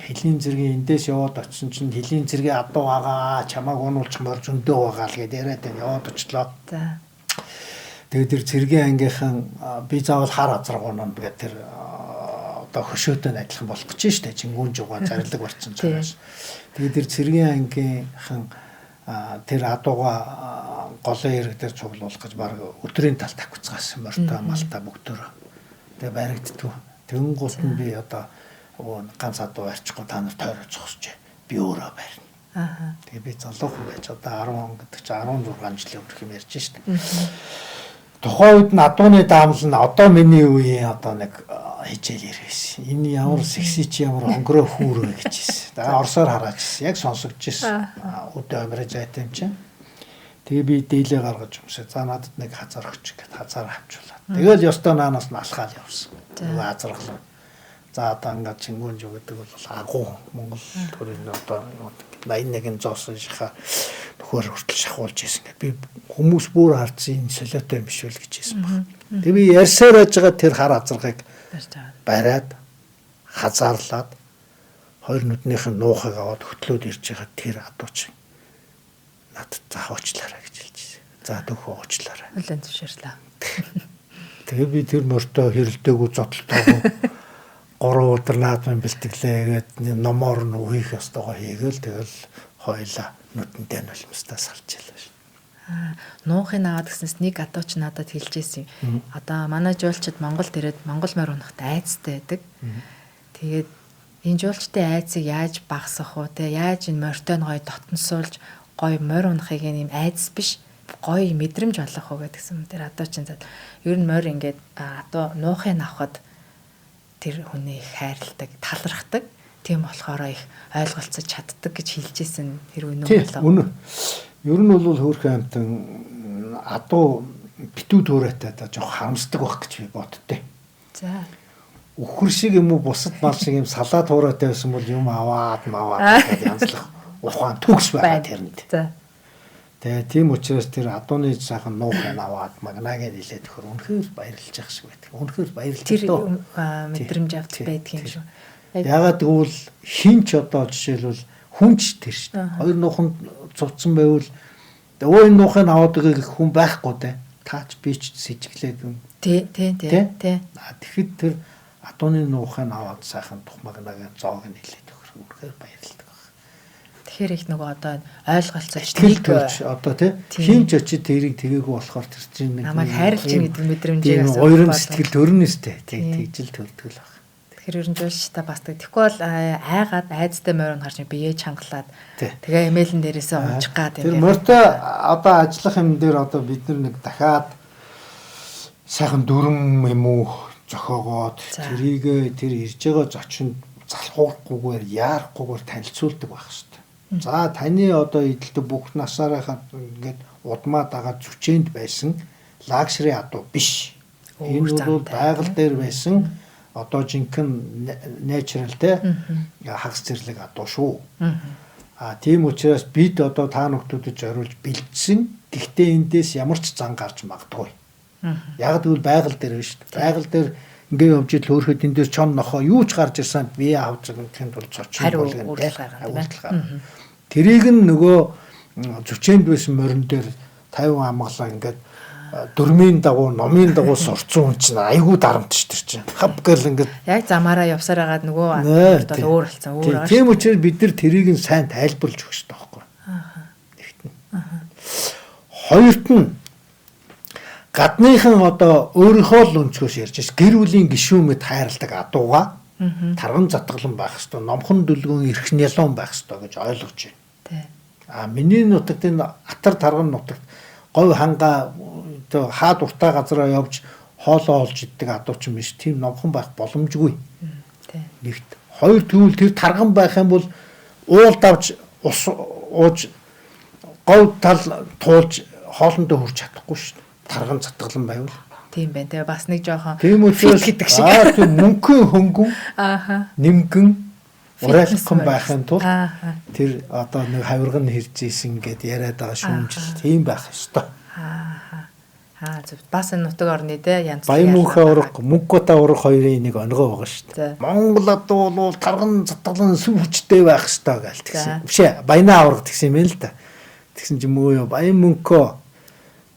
Speaker 2: Хөлийн зэргийн эндээс яваад очсон чинь хөлийн зэргийн адуу байгаа чамааг унуулчих мөр зөндөө байгаа л гэдээ яриад байна. Яваад очлоо. За. Тэгээд тэр зэргийн ангийнхан би заавал хар азаргуунаа гэдэг тэр одоо хөшөөтэй адилхан болох гэж штэ Чингүнжүүга зарлаг барьсан цагаас. Тэгээд тэр цэргийн ангийнхан тэр адууга голын хэрэг дээр цуглуулах гэж баг өдрийн тал тавьцгаас морьтой малта бүгдөө. Тэгээ баригддаг. Тэгэн гут нь би одоо ганц адуу арчихгүй та нар тойроо зогсож би өөрөө барина. Тэгээ би залуухан байж одоо 10 он гэдэг чи 16 жилийн өмнөх юм ярьж штэ. Тухайн үед нь адууны даамал нь одоо миний үеийн одоо нэг хичээл ирсэн. Энэ ямар секси чи ямар хонгороо хүүрэ гэж хэлсэн. Орсоор хараад ирсэн. Яг сонсогдож ирсэн. Өдөө амираж айтай юм чинь. Тэгээ би дээлээ гаргаж юмшаа. За надад нэг хазар өгч гэхэд хазар авчуулаад. Тэгэл ёстой наанаас нь алхаал явсан. Тэгээ азарглаа. За одоо ингээд Чингүнжүү гэдэг бол агуу Монгол төрийн одоо 81-ийн зоосон шахаа нөхөр хүртэл шахуулж ирсэн. Би хүмүүс бүр харцсан энэ солиотой юм биш үл гэж хэлсэн баг. Тэгээ би ярьсаар байж байгаа тэр хар азаргыг бариад хазаарлаад хоёр нүднийх нь нуухыг аваад хөтлөөд ирж байгаа тэр адууч надад заахуучлаарай гэж хэлж ирсэн. За дөхөө уучлаарай.
Speaker 1: Үлэн зөвшөөрлөө.
Speaker 2: Тэгээ би тэр морьтой хэрэлдээгүй зодтолтойгоо 3 өдөр наадмын бэлтгэлээ гээд номоор нь үеих ёстойгоо хийгээл тэгэл хоёлаа нүдэндээ нулимстаа салж ялаа шүү.
Speaker 1: Нуухыг аваад гэснээс нэг адууч надад хэлжсэн юм. Одоо манай жуулчид Монголд ирээд монгол морь унахад айцтай байдаг. Тэгээд энэ жуулчдын айцыг яаж багасгах уу те яаж энэ морьтой нь гоё дотносуулж гоё морь унахыг юм айц биш гоё мэдрэмж олох уу гэдгсэн. Тэр адуучин зад ер нь морь ингээд одоо нуухыг авахад тэр хүний их хайрладаг, талархдаг. Тийм болохоор их ойлголцож чаддаг гэж хэлжсэн хэрэг үнэн болоо.
Speaker 2: Үнэн. Ер нь бол хөөрхөн амтан адуу битүү төөрөөтэй одоо жоох харамсдаг байх гэж би боддтой.
Speaker 1: За.
Speaker 2: Үхэр шиг юм уу бусад мал шиг юм салаа туураатай байсан бол юм аваад гэдэг янзлах ухаан төгс байгаа тэрэнд.
Speaker 1: За.
Speaker 2: Тэгээ тийм учраас тэр адууны сайхан нуухыг аваад магнаа гэж хэлээд өгөхөр үнэхээр баярлж явах шиг байдаг. Үнэхээр баярлж
Speaker 1: тэр мэдрэмж авч байдаг юм шүү.
Speaker 2: Ягаад гэвэл хинч одоо жишээлбэл хүнч тэр шүү дээ. Хоёр нуханд цуцсан байвал өө энэ нухыг аваад өгөх хүн байхгүй дээ. Таач бич сэжиглээд юм.
Speaker 1: Тий.
Speaker 2: Тэгэхэд тэр адууны нуухыг аваад сайхан тухмагнагийн зоог нь хэлээд өгөх үнэхээр баярлдаг байна.
Speaker 1: Тэгэхээр их нөгөө одоо ойлголцож
Speaker 2: нэг одоо хинч очиж тэрийг тэгээгүй болохоор тэр чинь нэг
Speaker 1: намайг хайрлж ийн гэдэг мэдрэмжийг
Speaker 2: асууж баярын сэтгэл төрнөстэй тэгжил төрдөг л байна.
Speaker 1: Тэгэхээр ер нь жуулчтай бас тэгэхгүй бол айгаад айцтай морь харж биеэ чангалаад тэгээ эмэйлэн дээрээсээ унчих гад
Speaker 2: юм. Тэр морьтой одоо ажиллах юм дээр одоо бид нэг дахиад сайхан дүрм юм уу зохиогоод тэрийг тэр ирж байгаа зочинд залхуулахгүйгээр яарахгүйгээр танилцуулдаг байх хэрэгтэй. За таны одоо эдэлтэй бүх насаараа ингээд удмаа дагаад зүчээнд байсан лагшри адуу биш. Энэ бол байгаль дээр байсан одоо жинхэнэ natural те хагас зэрлэг адуу шүү. Тийм учраас бид одоо та нөхдүүдэд зориулж бэлдсэн. Гэхдээ эндээс ямар ч зан гарч магадгүй. Яг тэгвэл байгаль дээр биш шүү дээ. Байгаль дээр ингээд явж ил хөөрхөд эндээс чон нохоо юу ч гарч ирсэн бие авч гэнхэнд бол цочин болгоно. Тэрийг нь нөгөө зүчээнд байсан морин дээр 50 амгалаа ингээд дөрмийн дагуу номын дагуу сурцсан хүн чинь айгүй дарамтч тэр чинь хав гэл ингээд
Speaker 1: яг замаараа явсаар агаад нөгөө бол өөр болсон өөр аа.
Speaker 2: Тийм учраас бид нар тэрийг нь сайн тайлбарлаж өгөх хэрэгтэй байхгүй. Хоёрт нь гадныхан одоо өөрийнхөө л өнцгөөс ярьж ш гэр бүлийн гишүүн мэд хайрладаг адууга тарган затгалан байх хэрэгтэй. Номхон дүлгөн эрх нялуун байх хэрэгтэй гэж ойлгож байна. Миний нутагт энэ атар тарган нутагт говь хангаа хаад уртаа газараа явж хоолоо олж иддэг адууч юм биш. Тийм номхон байх боломжгүй. Нэгт. Хоёр тэгвэл тэр тарган байх юм бол уул давж ус ууж говь тал туулж хоолндоо хүрч чадахгүй шүү дээ. Тарган затгалан байвал.
Speaker 1: Тийм байна. Тэгээ бас нэг жоохон
Speaker 2: тийм учраас гэдэг шиг. Тийм мөнхөн хөнгөн. Нимгэн урайлахын байхын тулд тэр одоо нэг хавирган хэржсэн гэд яриад байгаа шүүмжил тийм байх ёстой.
Speaker 1: Зөв. Бас энэ нутаг орны те янз бүр
Speaker 2: Баян мөнхөө урах, мөнгөтэй урах хоёрын нэг өнгөө байгаа шүү дээ. Монголд бол тарган затгалан сүвчтэй байх ёстой гээл тэгсэн. Биш ээ, баянаа урах гэсэн юм байна л да. Тэгсэн чинь мөөё баян мөнхөө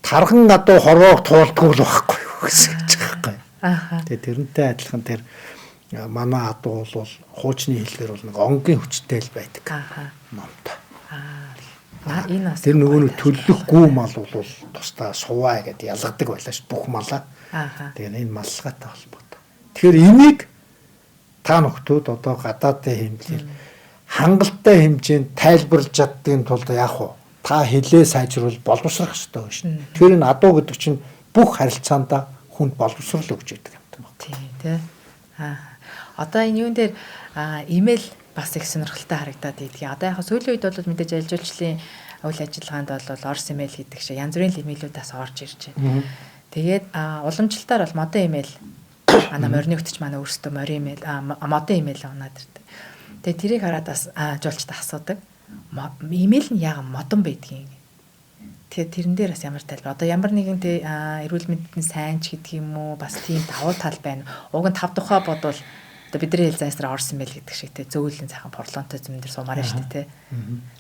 Speaker 2: тарган гадуу хорвоог туулдгүй л байхгүй юу гэсэн ч байхгүй. Тэгээ тэрнтэй адилхан тэр манай адуу бол хуучны хэлээр бол нэг онгийн хүчтэй л байдаг. Номтой. Тэр нөгөө төлөхгүй мал бол тусдаа суваа гэдээ ялгадаг байлаа ш бүх малаа. Тэгээ энэ маллагатай холбоотой. Тэгэхээр энийг та нөхдүүд одоо гадаадын хэмжээнд хангалттай хэмжээнд тайлбарлаж чаддгийн тулд яах вэ? Та хэлээ сайжруул боловсрох ёстой байна шүү. Тэгэхээр энэ адуу гэдэг чинь бүх харилцаандаа хүнд боловсрол өгч яадаг юм байна.
Speaker 1: Тийм тий. Одоо энэ юун дээр имэйл бас их сонирхолтой харагдаад идэх. Одоо яг сүүлийн үед бол мэдээж аль жуулчлалын үйл ажиллагаанд бол орс имэйл хийдэг шиг янз бүрийн имэйлүүдээс орж ирж байна. Тэгээд уламжлалтаар бол модон имэйл манай мориногтч манай өөрсдөө морин имэйл модон имэйл унаад ирдэг. Тэгээд тэрийг хараад бас жуулчтай асуудаг. Имэйл нь яг модон байдгийг. Тэгээд тэрэн дээр бас ямар тайлбар. Одоо ямар нэгэн эрүүл мэндийн сайн ч гэдэг юм уу бас тийм давуу тал байна. Уг нь 5 тухай бодвол бидний хэл зайсраа орсон мэйл гэдэг шиг те зөөлөн сайхан порлонтой зэм дээр сумаарай штэ те.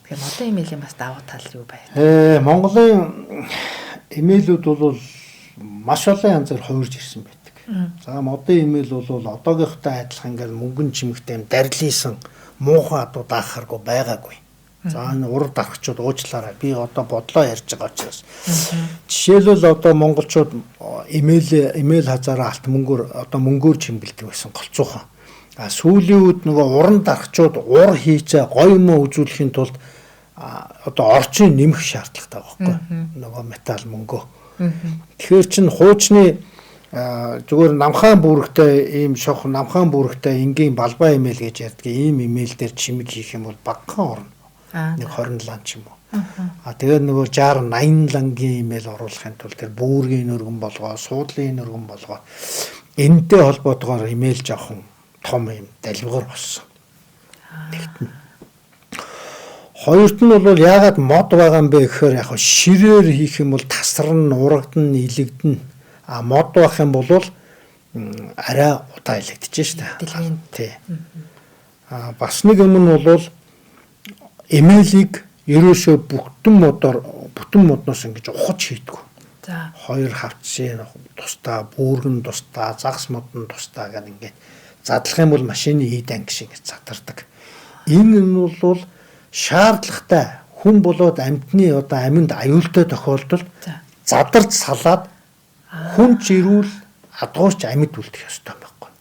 Speaker 1: Тэгэхээр модон имэйлийн бас давуу тал юу байна?
Speaker 2: Монголын имэйлүүд бол маш олон янзаар хувирж ирсэн байдаг. За модын имэйл бол одоогийнхтай адилхан ингээл мөнгөн чимэгтэй юм дарилсан муухай адуу даахаргүй байгаагүй. За энэ урд дарахчууд уучлаарай. Би одоо бодлоо ярьж байгаа учраас. Жишээлбэл одоо монголчууд имэйл хазаараа алт мөнгөөр одоо мөнгөөр чимгэлдэг байсан голцоохон. А сүүлийн үед нөгөө уран дарахчууд ур хийцээ гоё юм үзүүлэхийн тулд одоо орчин нэмэх шаардлагатай байхгүй. Нөгөө металл мөнгөө. Тэгэхээр чин хуучны зүгээр намхаан бүрэгтэй ийм шох намхаан бүрэгтэй энгийн балбаа имэйл гэж ярьдаг. Ийм имэйл дээр чимэг хийх юм бол багахан орно. Нэг 20 лан ч юм уу. Тэгээд нөгөө 60 80 лангийн имэйл оруулахын тулд тэр бүүргийн өргөн болгоо, суудлын өргөн болгоо энэтэй холбоотойгоор имэйл жоохон том юм далбигар болсон. Хоёрт нь бол яагаад мод байгаа юм бэ гэхээр яг ширээр хийх юм бол тасарна, урагдана, илэгдэнэ. Мод байх юм бол арай удаа илэгдэж штэ. Тий. Бас нэг юм нь бол имэйлийг ерөөсөө бүтэн модноос ингэж ухаж хийдгүү. За. Хоёр хавцын тусдаа, бүргэн тусдаа, загас модон тусдаа гэх ингээд задлах юм бол машины ийд анги шиг задардаг. Энэ нь бол шаардлагатай хүн болоод амьтны одоо аминд аюултай тохиолдолд задарч салаад хүн жирүүл адгуурч амьд үлдэх ёстой байхгүй.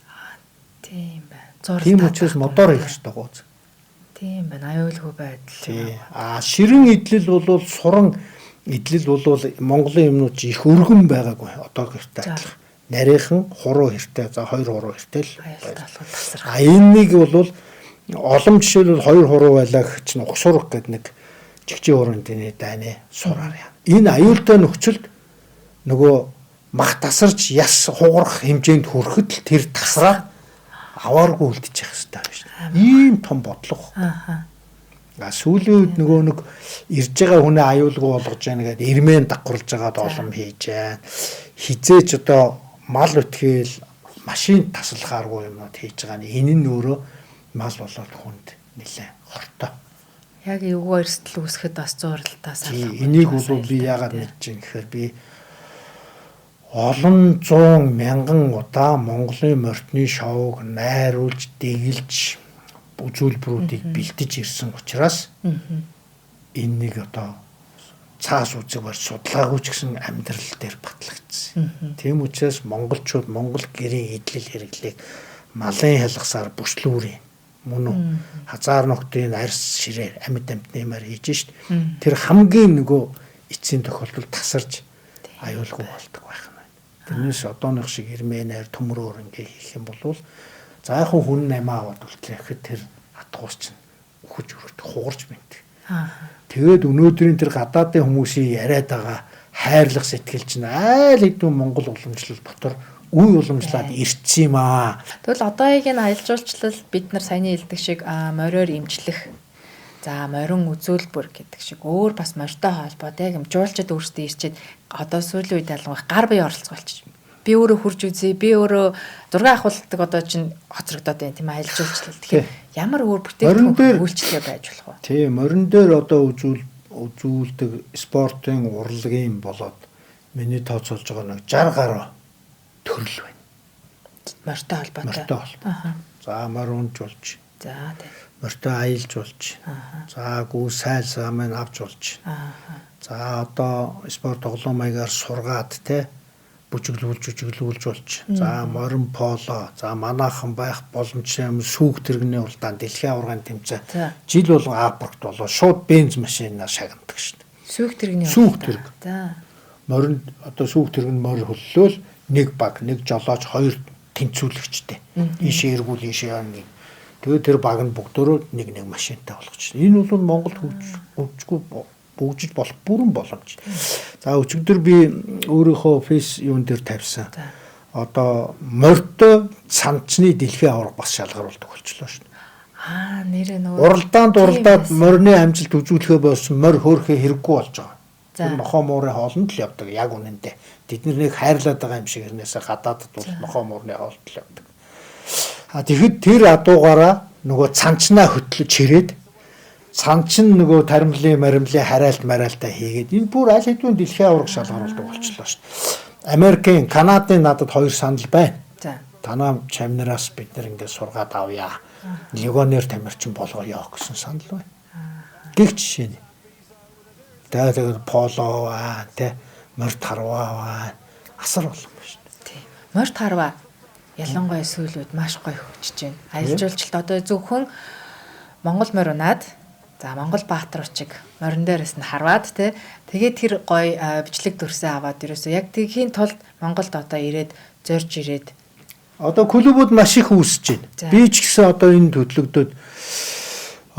Speaker 1: Тийм байна.
Speaker 2: Тийм учраас модоор хийх ёстой гоц.
Speaker 1: Тийм байна. Аюулгүй байдал.
Speaker 2: Ширэн идэл бол суран идэл бол Монголын юмнууд их өргөн байгаагүй одоо гэртээ адилхан. Нарийнхан хуруу хэртэй за 2 хуруу хэртэй л. Энийг бол олон жишээлбэл 2 хуруу байлаа чинь ухсурах гэдэг нэг жигчийн хуруунд энэ дайны сураарай. Энэ аюултай нөхцөлд нөгөө мах тасарч яс хугарах хэмжээнд хүрэхэд л тэр тасраад авааргүй үлдчих хэвээр байна шүү. Ийм том бодлого. Сүүлийн үед нөгөө нэг ирж байгаа хүнээ аюулгүй болгож яана гэдэг ирмэн давхарлаж байгаад олон хийж байна. Хизээч одоо мал үтгээл машин таслахааргүй юмнууд хийж байгаа нь энэ нь өөрөө мал болоод хүнд нэлээ хортой.
Speaker 1: Яг эвгүй эрсдэл үүсгэхэд бас зууралтаас
Speaker 2: энийг бол би яагаад мэдэж юм гэхээр би олон зуун мянган удаа Монголын морьтны шоуг найруулж, дэглэж, үзүүлбэрүүдийг бэлдэж ирсэн учраас энэ нэг одоо цаас үзэг барь судлаагүй ч гэсэн амьдрал дээр батлагдсан. Тийм учраас монголчууд Монгол гэрийн идэл хэрэглийг малын хялгасаар бүслүүрийн мөн үү хазаар ногтын арьс ширээр амьд амтнымаар хийж шít. Тэр хамгийн нөгөө эцсийн тохиолдолд тасарч аюулгүй болдог байх нь. Тэрнээс одооных шиг ирмэнээр төмрөөр ингээ хийх юм бол за яг хүн 8 аваад үлдлэхэд тэр хатгуус чинь өгөж өргөд хугарч мэддэг. Тэгээд өнөөдрийн тэр гадаадын хүмүүсийн яриад байгаа хайрлах сэтгэл чинь айл хэдэн Монгол уламжлал дотор үе уламжлаад ирчихсэн юм аа.
Speaker 1: Тэгвэл одоогийн аялал жуулчлал бид нар саяны хэлдэг шиг мориор имжлэх за морин үзүүлбэр гэдэг шиг өөр бас морьтой холбоотой юм жуулчид өөрсдөө ирчээд одоо сүүлийн үед ялангуяа гар бие оролцуулчих. Би өөрөө хурж үзье. Би өөрөө зураг авахулдаг одоо чинь хоцрогдоод байна тийм аялал жуулчлал. Тэгэхээр ямар өөр бүтээгдэхүүн үйлчлэгээ байж болох вэ?
Speaker 2: Тийм морин дээр одоо үзүүлдэг спортын урлагийн болоод миний тооцоолж байгаа нэг 60 гаруй төрөл байна.
Speaker 1: Морьтой холбоотой.
Speaker 2: За морин жуулч.
Speaker 1: За тийм.
Speaker 2: Морьтой аялж болж. За гүү сайл самын авч болж. За одоо спорт тоглоом маягаар сургаад те бүжиглүүлж болж. За морин поло. За манаахан байх боломжтой юм сүүг тэрэгний уралдаан дэлхийн аваргын тэмцээн. Жил болгон апорт болоо шууд бенз машинаар шагнадаг шүү дээ.
Speaker 1: Сүүг тэрэгний
Speaker 2: сүүг тэрэг.
Speaker 1: За
Speaker 2: морин одоо сүүг тэрэг нь морь хөллөөл нэг баг нэг жолооч хоёр тэнцүүлэгчтэй. Ийшээ эргүүл ийшээ яана. Тэгээд тэр баг нь бүгдөө нэг машинтай болгочихно. Энэ бол Монголд хөгжиж болох бүрэн боломж. За өчигдөр би өөрийнхөө фейс юун дээр тавьсан. Одоо морьтой цанцны дэлхийн аварга бас шалгаруулдаг болчихлоо шин.
Speaker 1: Нэрээ нөгөө
Speaker 2: уралдаанд морины амжилт үзүүлэхээ болсон морь хөөрхөө хэрэггүй болж байгаа. Тэр нохоо муурын хоолнд л явдаг яг үнэндээ. Тэд нэг хайрлаад байгаа юм шиг хэрнээсээ гадаадд бол нохоо муурны хоолнд л явдаг. Тэгэхэд тэр адуугаараа нөгөө цанчнаа хөтлөж хэрээд цанчин нөгөө таримлын маримлын хараалт мараалтаа хийгээд энэ бүр аль хэдийн дэлхийн аварга шалгаруулдаг болчихлоо шүү. Америкийн, Канадын надад 2 санал байна.
Speaker 1: За.
Speaker 2: Танаа чамнараас бид нэр ингээд сургаад авъя. Легонер тамирчин болгоё гэсэн санал байна. Гэх жишээ нь. Тэгээд поло тэ морд харваа асар болон ба шүү дээ.
Speaker 1: Тийм. Морд харваа ялангуяа сүүлүүд маш гоё хөгжиж байна. Аялал жуулчлалт одоо зөвхөн Монгол морь унаад за Монгол баатар учиг морин дээрээс нь харваад тэгээд тэр гоё бичлэг дүрсээ аваад ерөөсөө яг тэхийн тулд Монголд одоо ирээд зорж ирээд
Speaker 2: одоо клубүүд маш их үүсэж байна. Би ч гэсэн одоо энэ төдлөгдөд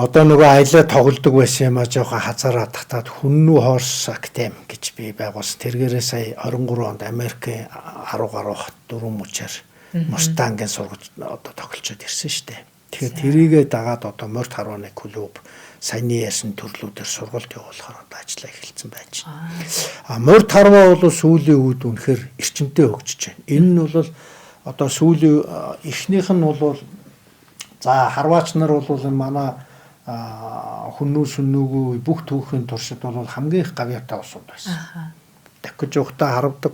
Speaker 2: одоо нөгөө аялаа тоглодог байсан юм а жоохон хазаараа татаад Хүннүү Хорс Актем гэж би байгуулсан. Тэргээрээ сая 23 онд Америкийн 10 гаруй хот 4 мужаар Мустангийн сургууль одоо тоглолцоод ирсэн шүү дээ. Тэгэхээр тэрийгээ дагаад одоо морд харууны клуб саяны ясан төрлүүдээр сургалт явуулахаар одоо ажиллаа эхэлсэн байж байна. Морд харваа бол сүүлийн үед үнэхээр эрчимтэй хөгжиж байна. Энэ нь бол одоо сүүлийн эхнийх нь бол за харваач нар бол манай Хүннүү сүннүүгүй бүх түүхийн туршид бол хамгийн их гавьяатай усуд байсан. Дахиж явахдаа харавдаг,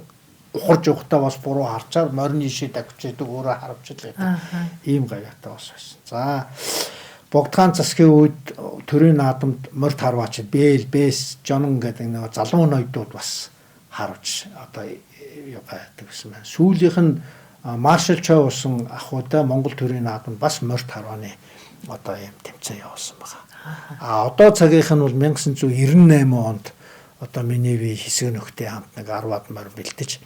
Speaker 2: ухарж явахдаа бас буруу харчаар морины ишээ дахиж идэг өөрөө харавч л байдаг. Ийм гавьяатай ус байсан. За Богдхан засгийн үед төрийн наадамд морд харваачид Бэс, Жонон гэдэг нэг залуу ноёдууд бас харавч одоо юу байдаг гэсэн байна. Сүүлийнх нь Маршал Чоо усан ахуйтай Монгол төрийн наадамд бас морд харвааны одоо юм тэмцээн явуулсан байгаа. Одоо цагийнх нь бол 1998 онд одоо миний би хэсэг нөхдөй хамт нэг 10-аад морь бэлдэж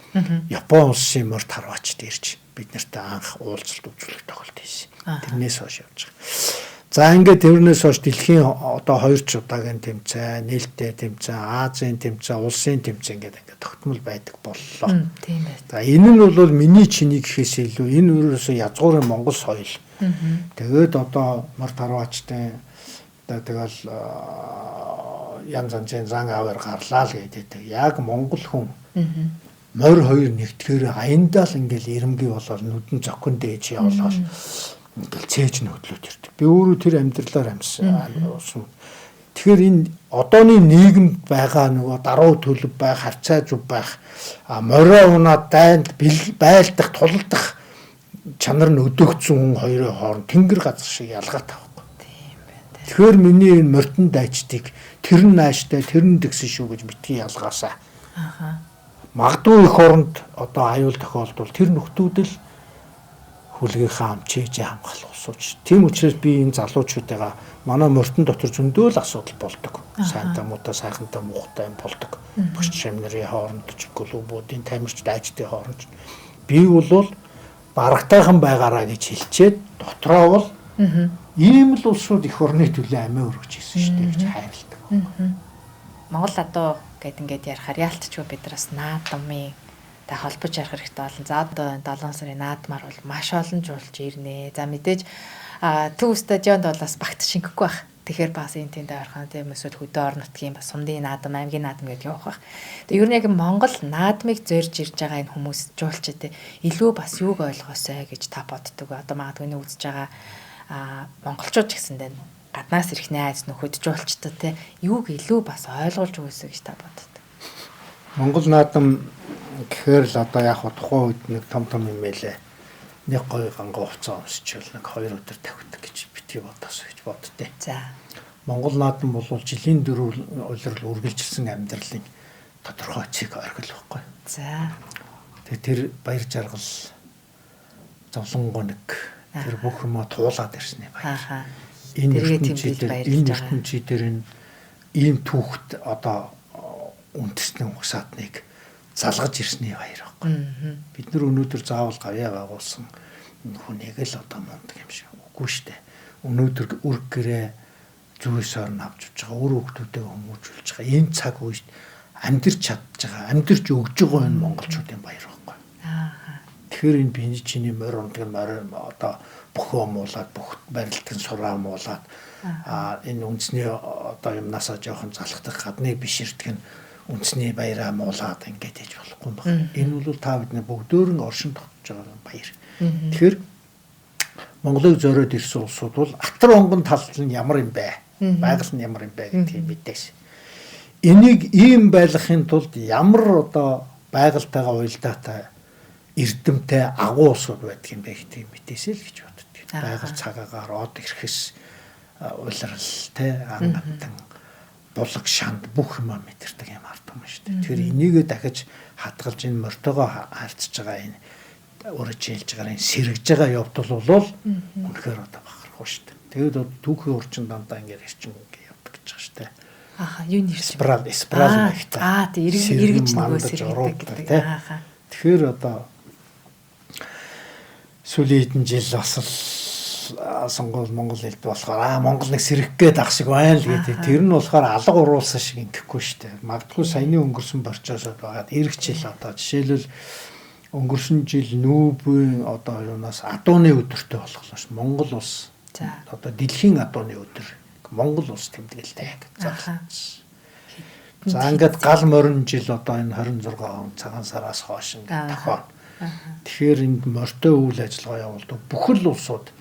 Speaker 2: Япон улсын морд харваачд ирж бид нартай анх уулзалт үзүүлэх тоглолт хийсэн. Тэрнээс хойш явж байгаа. За ингээд тэрнээс хойш дэлхийн одоо 2 ч удаагийн тэмцээн, нээлттэй тэмцээн, Азийн тэмцээн, улсын тэмцээн гэдэг ингээд тогтмол байдаг боллоо.
Speaker 1: Тийм байна.
Speaker 2: За энэ нь бол миний чиний гэхээс илүү энэ өөрөөсөө язгуурын Монгол соёл. Тэгээд одоо морд харваачтай тэгэл янз янзын зан аваар гарлаа л гэдэг. Яг монгол хүн морь хоёр нэгтгэхээр аяндаа л ингээл ирэмгий болоод нүдэн зокон дээж явуулаад ингээл цээж нөтлөд ирдэг. Би өөрөө тэр амьдралаар амьсан. Тэгэхээр энэ одооны нийгэмд байгаа нөгөө даруй төлөв байх, харьцаа зүв байх, морио унаад дайнд байлдах, тулдах чанар нь өдөөгдсөн хүн хоёрын хооронд тэнгэр газар шиг ялгаатай байхгүй.
Speaker 1: Тийм байна.
Speaker 2: Тэгэхээр миний энэ мордон дайчдыг тэр нь нааштай, тэр нь дэгсэн шүү гэж битгий ялгаасаа. Магадгүй их оронд одоо аюул тохиолдвол тэр нөхдүүд л хүлгийнхаа ам чийж хамгаалах усууч. Тийм учраас би энэ залуучуудаа манай мордон дотор зөндөө л асуудал болдог. Сайнтай муутай, сайхантай муухтай юм болдог. Богч шамнарын хооронд ч клубуудын тамирч дайчдын хооронд би бол барагтайхан байгаараа гэж хэлчихэд дотроо бол ийм л улсууд их орны төлөө амиа өргөж ирсэн шүү дээ гэж хайрладаг.
Speaker 1: Монгол адуу гэд ингээд ярихаар яалтчгүй бид нараас наадмын та холбож ярих хэрэгтэй болно. За одоо 7 сарын наадмаар бол маш олон жуулч ирнэ. За мэдээж төв стадионд бол бас багт шингэхгүй байх. Тэгэхээр бас энэ тэнд ойрхон тийм эсвэл хөдөө орон нутгийн бас сумдын наадам, аймгийн наадам гэдээ явах байх. Тэгээ ер нь яг Монгол наадмыг зорж ирж байгаа энэ хүмүүс жуулчид илүү бас юуг ойлгоосой гэж та боддөг. Одоо магадгүй нэг үзэж байгаа монголчууд ч гэсэндээ гаднаас ирэх найз нөхөд жуулчдад те юуг илүү бас ойлгуулж өгөөсэй гэж та боддог.
Speaker 2: Монгол наадам гэхээр л одоо яг тухайн үед нэг том юм байлээ. Нэг гоё ганган хуцаа өмсчил нэг 2 өдөр тавьдаг гэж битгий бодоос гэж боддتي.
Speaker 1: За.
Speaker 2: Монгол наадам бол жилийн 4 улирал үргэлжилсэн амьдралын тодорхой цэг орхил байхгүй.
Speaker 1: За.
Speaker 2: Тэгээ тэр баяр жаргал зовлонгоо нэг тэр бүх юм туулаад ирсэн юм байна. Энэ ертөнцийн ийм түүхт одоо үндэсний угсаатныг залгаж ирсний баяр байхгүй. Бид нар өнөөдөр заавал гавьяа байгуулсан хүнийг л одоо мундаг юм шиг үгүй шүү дээ. Өнөөдөр үр гэрээ зүйс орн авч явж байгаа, үр хөвгтүүдээ хүмүүжүүлж байгаа. Энэ цаг үед амьдрч чадж байгаа, амьдрч өгж байгаа энэ монголчуудын баяр байхгүй. Тэгэхээр энэ биений чиний морь ундаг морь одоо бөхөө муулаад бүх барилдын сураа муулаад энэ үндэсний одоо юмнасаа жоохон залхах гадныг биширдэг нь үндэсний баяраа муулаад ингэж хийж болохгүй юм байна. Энэ бол та бидний бүгдөөрн оршин тогтож байгаа баяр. Тэгэхээр Монголыг зориод ирсэн улсууд бол атар онгон тал нь ямар юм бэ? Байгаль нь ямар юм бэ гэдгийг мэдээс. Энийг ийм байлгахын тулд ямар одоо байгальтайгаа уялдаатай эрдэмтэй агуу улсууд байдаг юм бэ гэдэг мэдээсэй л гэж боддог. Байгаль цагаагаар од ирэхс улирал те ангамтан булаг шанд бүх юм мэдэрдэг юм ард юм шүү дээ. Тэгэхээр энийгээ дахиж хадгалж энэ морьтойгоо харьцаж байгаа энэ өрөжүүлж байгаа энэ сэргэж байгаа явдал бол үнэхээр одоо бахархуу шүү дээ. Тэгээд түүхийн орчин дандаа ингээд ирчин ингээд явдаг гэж байгаа шүү дээ.
Speaker 1: Юу нэрч
Speaker 2: спрал
Speaker 1: тэг эргэж нөгөө сэргийдэг гэдэг.
Speaker 2: Тэгэхээр одоо сүүлийн хэдэн жил бас л сонгол Монгол хэлд болохоор Монгол нэг сэргэх гээд ах шиг байна л гэдэг. Тэр нь болохоор алга уруулсан шиг ингэхгүй шүү дээ. Магадгүй саяны өнгөрсөн борчоос байгаад эх жил одоо жишээлбэл өнгөрсөн жил нүүбийн одоо юунаас адууны өдөртөө болохлоо шүү. Монгол улс одоо дэлхийн адууны өдөр Монгол улс тэмдэглэлтэй гэж. За ингээд гал морин жил одоо энэ 26 он цагаан сараас хойш ингээд тохио. Тэгэхээр энд морьтой үйл ажиллагаа явуулдаг бүхэл улсууд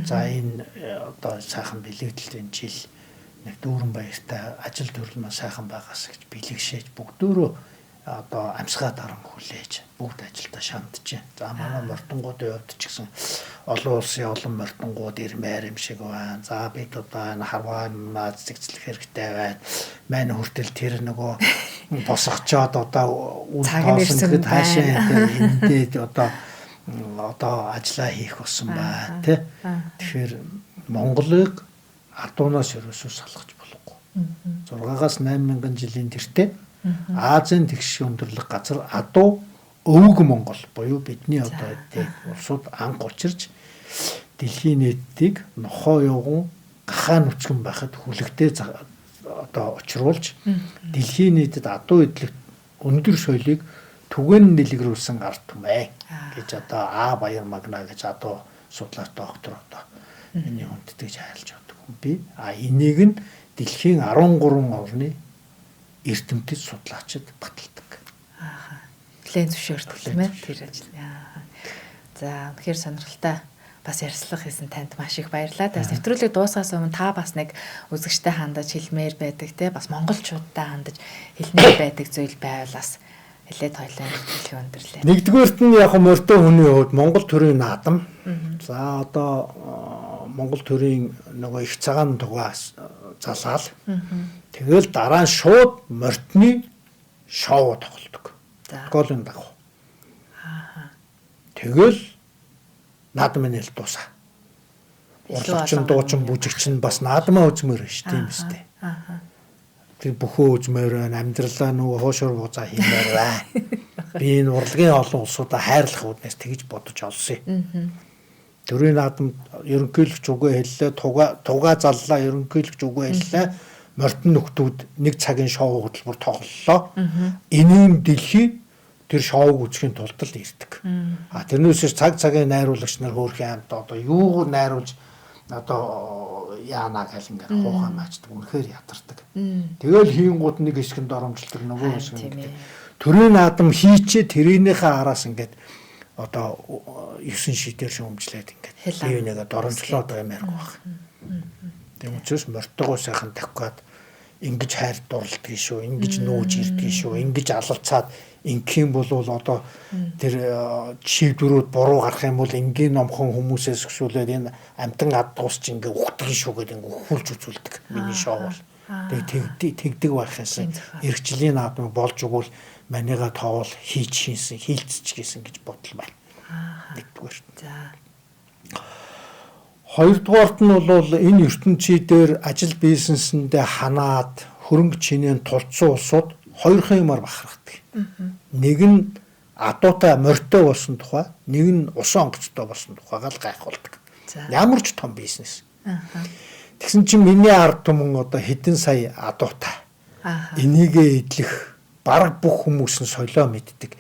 Speaker 2: за энэ одоо сайхан бэлэгдэлтийн жил нэг дүүрэн баяртай ажил төрөлмөө сайхан байгаас гэж бэлэгшээж бүгдөө одоо амьсгаа даран хүлээж бүгд ажилдаа шандж байна. За манай морьтонгуудын хувьд ч гэсэн олон улсын олон морьтонгууд ирмээр юм шиг байна. За бид одоо энэ харваа маад зэгцлэх хэрэгтэй байна. Мань хүртэл тэр нөгөө босгочоод одоо үл тоосон гэд хаашаа эндээ одоо ажиллаа хийх болсон байна тий. Тэгэхээр Монголыг адуунаас ерөөсөө салгаж болохгүй. 6-8 мянган жилийн тэртээ Азийн тэгш өндөрлөх газар адуу өвөг Монгол буюу бидний одоо улсууд анх учирч дэлхийн нийтийг нохоо юган гахаа нүцгэн байхад хүлэгтэй одоо учруулж дэлхийн нийтэд адуу идэлт өндөр соёлыг түгэн дэлгэрүүлсэн ард түмээ гэж одоо Баяр Магна гэж адуу судлаач доктор одоо энэ хүндтэйж хайрлаж байдаг хүн би. Энийг нь дэлхийн 13 орны эрдэмтэд судлаачид баталдаг.
Speaker 1: Нэлээд зөвшөөрдөг тийм ээ тэр ажил. За үнэхээр сонирхолтой бас ярьцлага хийсэн танд маш их баярлалаа. Тэгээд нэвтрүүлэг дуусгаас өмнө та бас нэг үзэгчтэй хандаж хэлмээр байдаг те бас монголчуудтай хандаж хэлмээр байдаг зүйл байвал бас хэлээд хоёлаа хэлхий өндөрлөө.
Speaker 2: Нэгдүгээрт нь яг морьтой хүний хувьд Монгол төрийн наадам. За одоо Монгол төрийн нөгөө их цагаан дугаа залаал. Тэгэл дараа нь шууд морьтны шоу тоглодог. Голын дагуу. Тэгэл наадмын ил дуусаа. Урлагчин, дуучин, бүжигчин бас наадмаа үзмээр байна шүү тийм үстэй. Тэр бүхөө үзмээр байна. Амьдралаа нөгөө хоошор буузаа хиймээр байна. Би энэ урлагийн олон улсуудаа хайрлах үднээс тэгж бодож олсон. Төрийн наадам ерөнхийлөгч үгээ хэллээ, тугаа заллаа ерөнхийлөгч үгээ хэллээ. Морьтон нөхдүүд нэг цагийн шоу хөтөлбөр тоглолоо. Энийн дэлхий тэр шоуг үзэхийн тулд л ирдэг. Тэрнээс цагийн найруулагч нар хөөрхөн амт одоо юу найруулж одоо яана гэл ингээд хуухаа маачдаг үнэхээр ядардаг. Тэгэл хийнгууд нэг хэсгэнд оромжилдаг нөгөө хэсгэнд төрийн наадам хийчээ тэрийнийхээ араас ингээд одоо 9 шидээр шүүмжлээд ингээд биенийгээ доромжлоод баймааргүй байна. Тэгм учраас морьтойгоо сайхан тавьгаад ингэж хайр дурлдаг шүү, ингэж нүүж ирдэг шүү, ингэж алалцаад ингийн бол одоо тэр шийдвэрүүд буруу гарах юм бол ингийн номхон хүмүүсээс өсвөлээд энэ амтан ад тусч ингээ ухдаг шүү гэдэг ингээ ухуулж үзүүлдэг миний шоу бол. Тэгдэг байхаас эргжлийн наадмыг болж өгвөл манийга тоовол хийчихсэн, хийлцчихсэн гэж бодол байна. Нэгдүгээр. За. Хоёрдугаарт нь бол энэ ертөнцийн ажил бизнесэндээ ханаад хөрөнгө чинээр тулцсан улсууд хоёрхан юмар бахархдаг. Нэг нь адуутай морьтой болсон тухай, нэг нь усан онгоцтой болсон тухайгаа л гайхуулдаг. Ямар ч том бизнес. Тэгсэн чинь миний ард түмэн одоо хэдэн сая адуутай. Энийгээ идэх бараг бүх хүмүүс нь соёлоо мэддэг.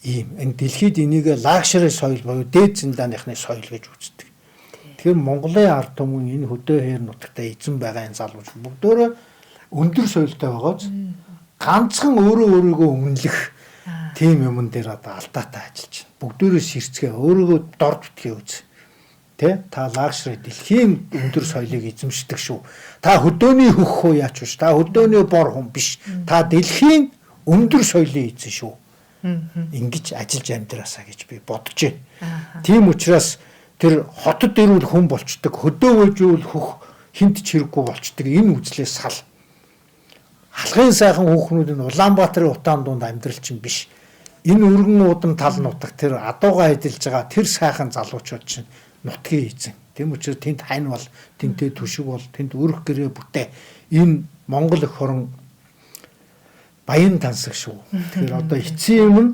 Speaker 2: Ийм энэ дэлхийд энийг лагшери соёл буюу дээд зэнданыхны соёл гэж үздэг. Тэгэхээр Монголын ард түмэн энэ хөдөө хээр нутагтаа эзэн байгаа энэ залууч бүгдөө өндөр соёлтой байгааз ганцхан өөрийгөө үнэлэх тийм юмн дээр одоо алдаатай ажиллаж байна. Бүгдөө сэрцгээ өөрийгөө дор бүтгээ үз. Тэ та лагшри дэлхийн өндөр соёлыг эзэмшдэг шүү. Та хөдөөний хөх хуу яач биш. Та хөдөөний бор хүн биш. Та дэлхийн өндөр соёлын эзэн шүү Ингэж ажиллаж амьдраасаа гэж би бодож байна. Тийм учраас тэр хотод ирүүл хүн болчдөг, хөдөөгөөжүүл хөх хинт чирэггүй болчдөг энэ үзлээс сал. Халахын сайхан хүүхнүүд нь Улаанбаатарын утаан дунд амьдрал чинь биш. Энэ өргөн уудам тал нутаг тэр адууга эдэлж байгаа тэр сайхан залуучууд чинь нутгийн эзэн. Тийм учраас тэнд хань бол, тэнтэй түшиг бол, тэнд өрх гэрээ бүтээ. Энэ Монгол эх хорон баян тансаг шүү. Тэгэхээр одоо эцсийн юм нь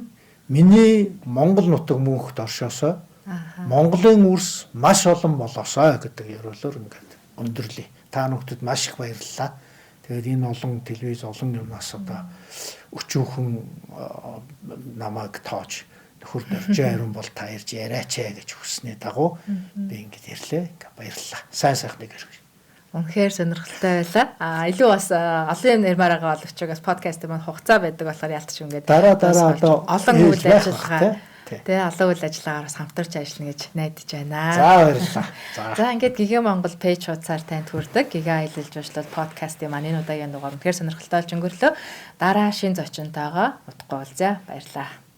Speaker 2: миний Монгол нутаг мөнхөд оршоосоо Монголын үрс маш олон болоосоо гэдэг ёроолоор ингээд өндөрлөе. Та бүхэнд маш их баярлалаа. Тэгээд энэ олон телевиз олон юмнаас одоо өчүүхэн намайг тоож нөхөр дөржин харин бол та ирж яриач гэж хүснээ дагуу би ингэж ирлээ. Ингээ баярлалаа. Сайн сайхныг хэрэг.
Speaker 1: Үнэхээр сонирхолтой байлаа. Илүү бас олон юм нэрмээр байгаа боловч бас подкаст маань хугацаа байдаг болохоор ялтч ингээд
Speaker 2: дараа одоо
Speaker 1: олон үйл ажиллагаа тэгээ олон үйл ажиллагаагаар бас хамтарч ажиллана гэж найдаж байна.
Speaker 2: За баярлалаа.
Speaker 1: За ингээд Гига Монгол пэйж хуудасаар танд хүрдэг. Гига аялал жуулчлал подкастын маань энэ удаагийн дугаар үнэхээр сонирхолтой болж өнгөрлөө. Дараа шинэ зочинтойгоо удахгүй уулзъя. Баярлалаа.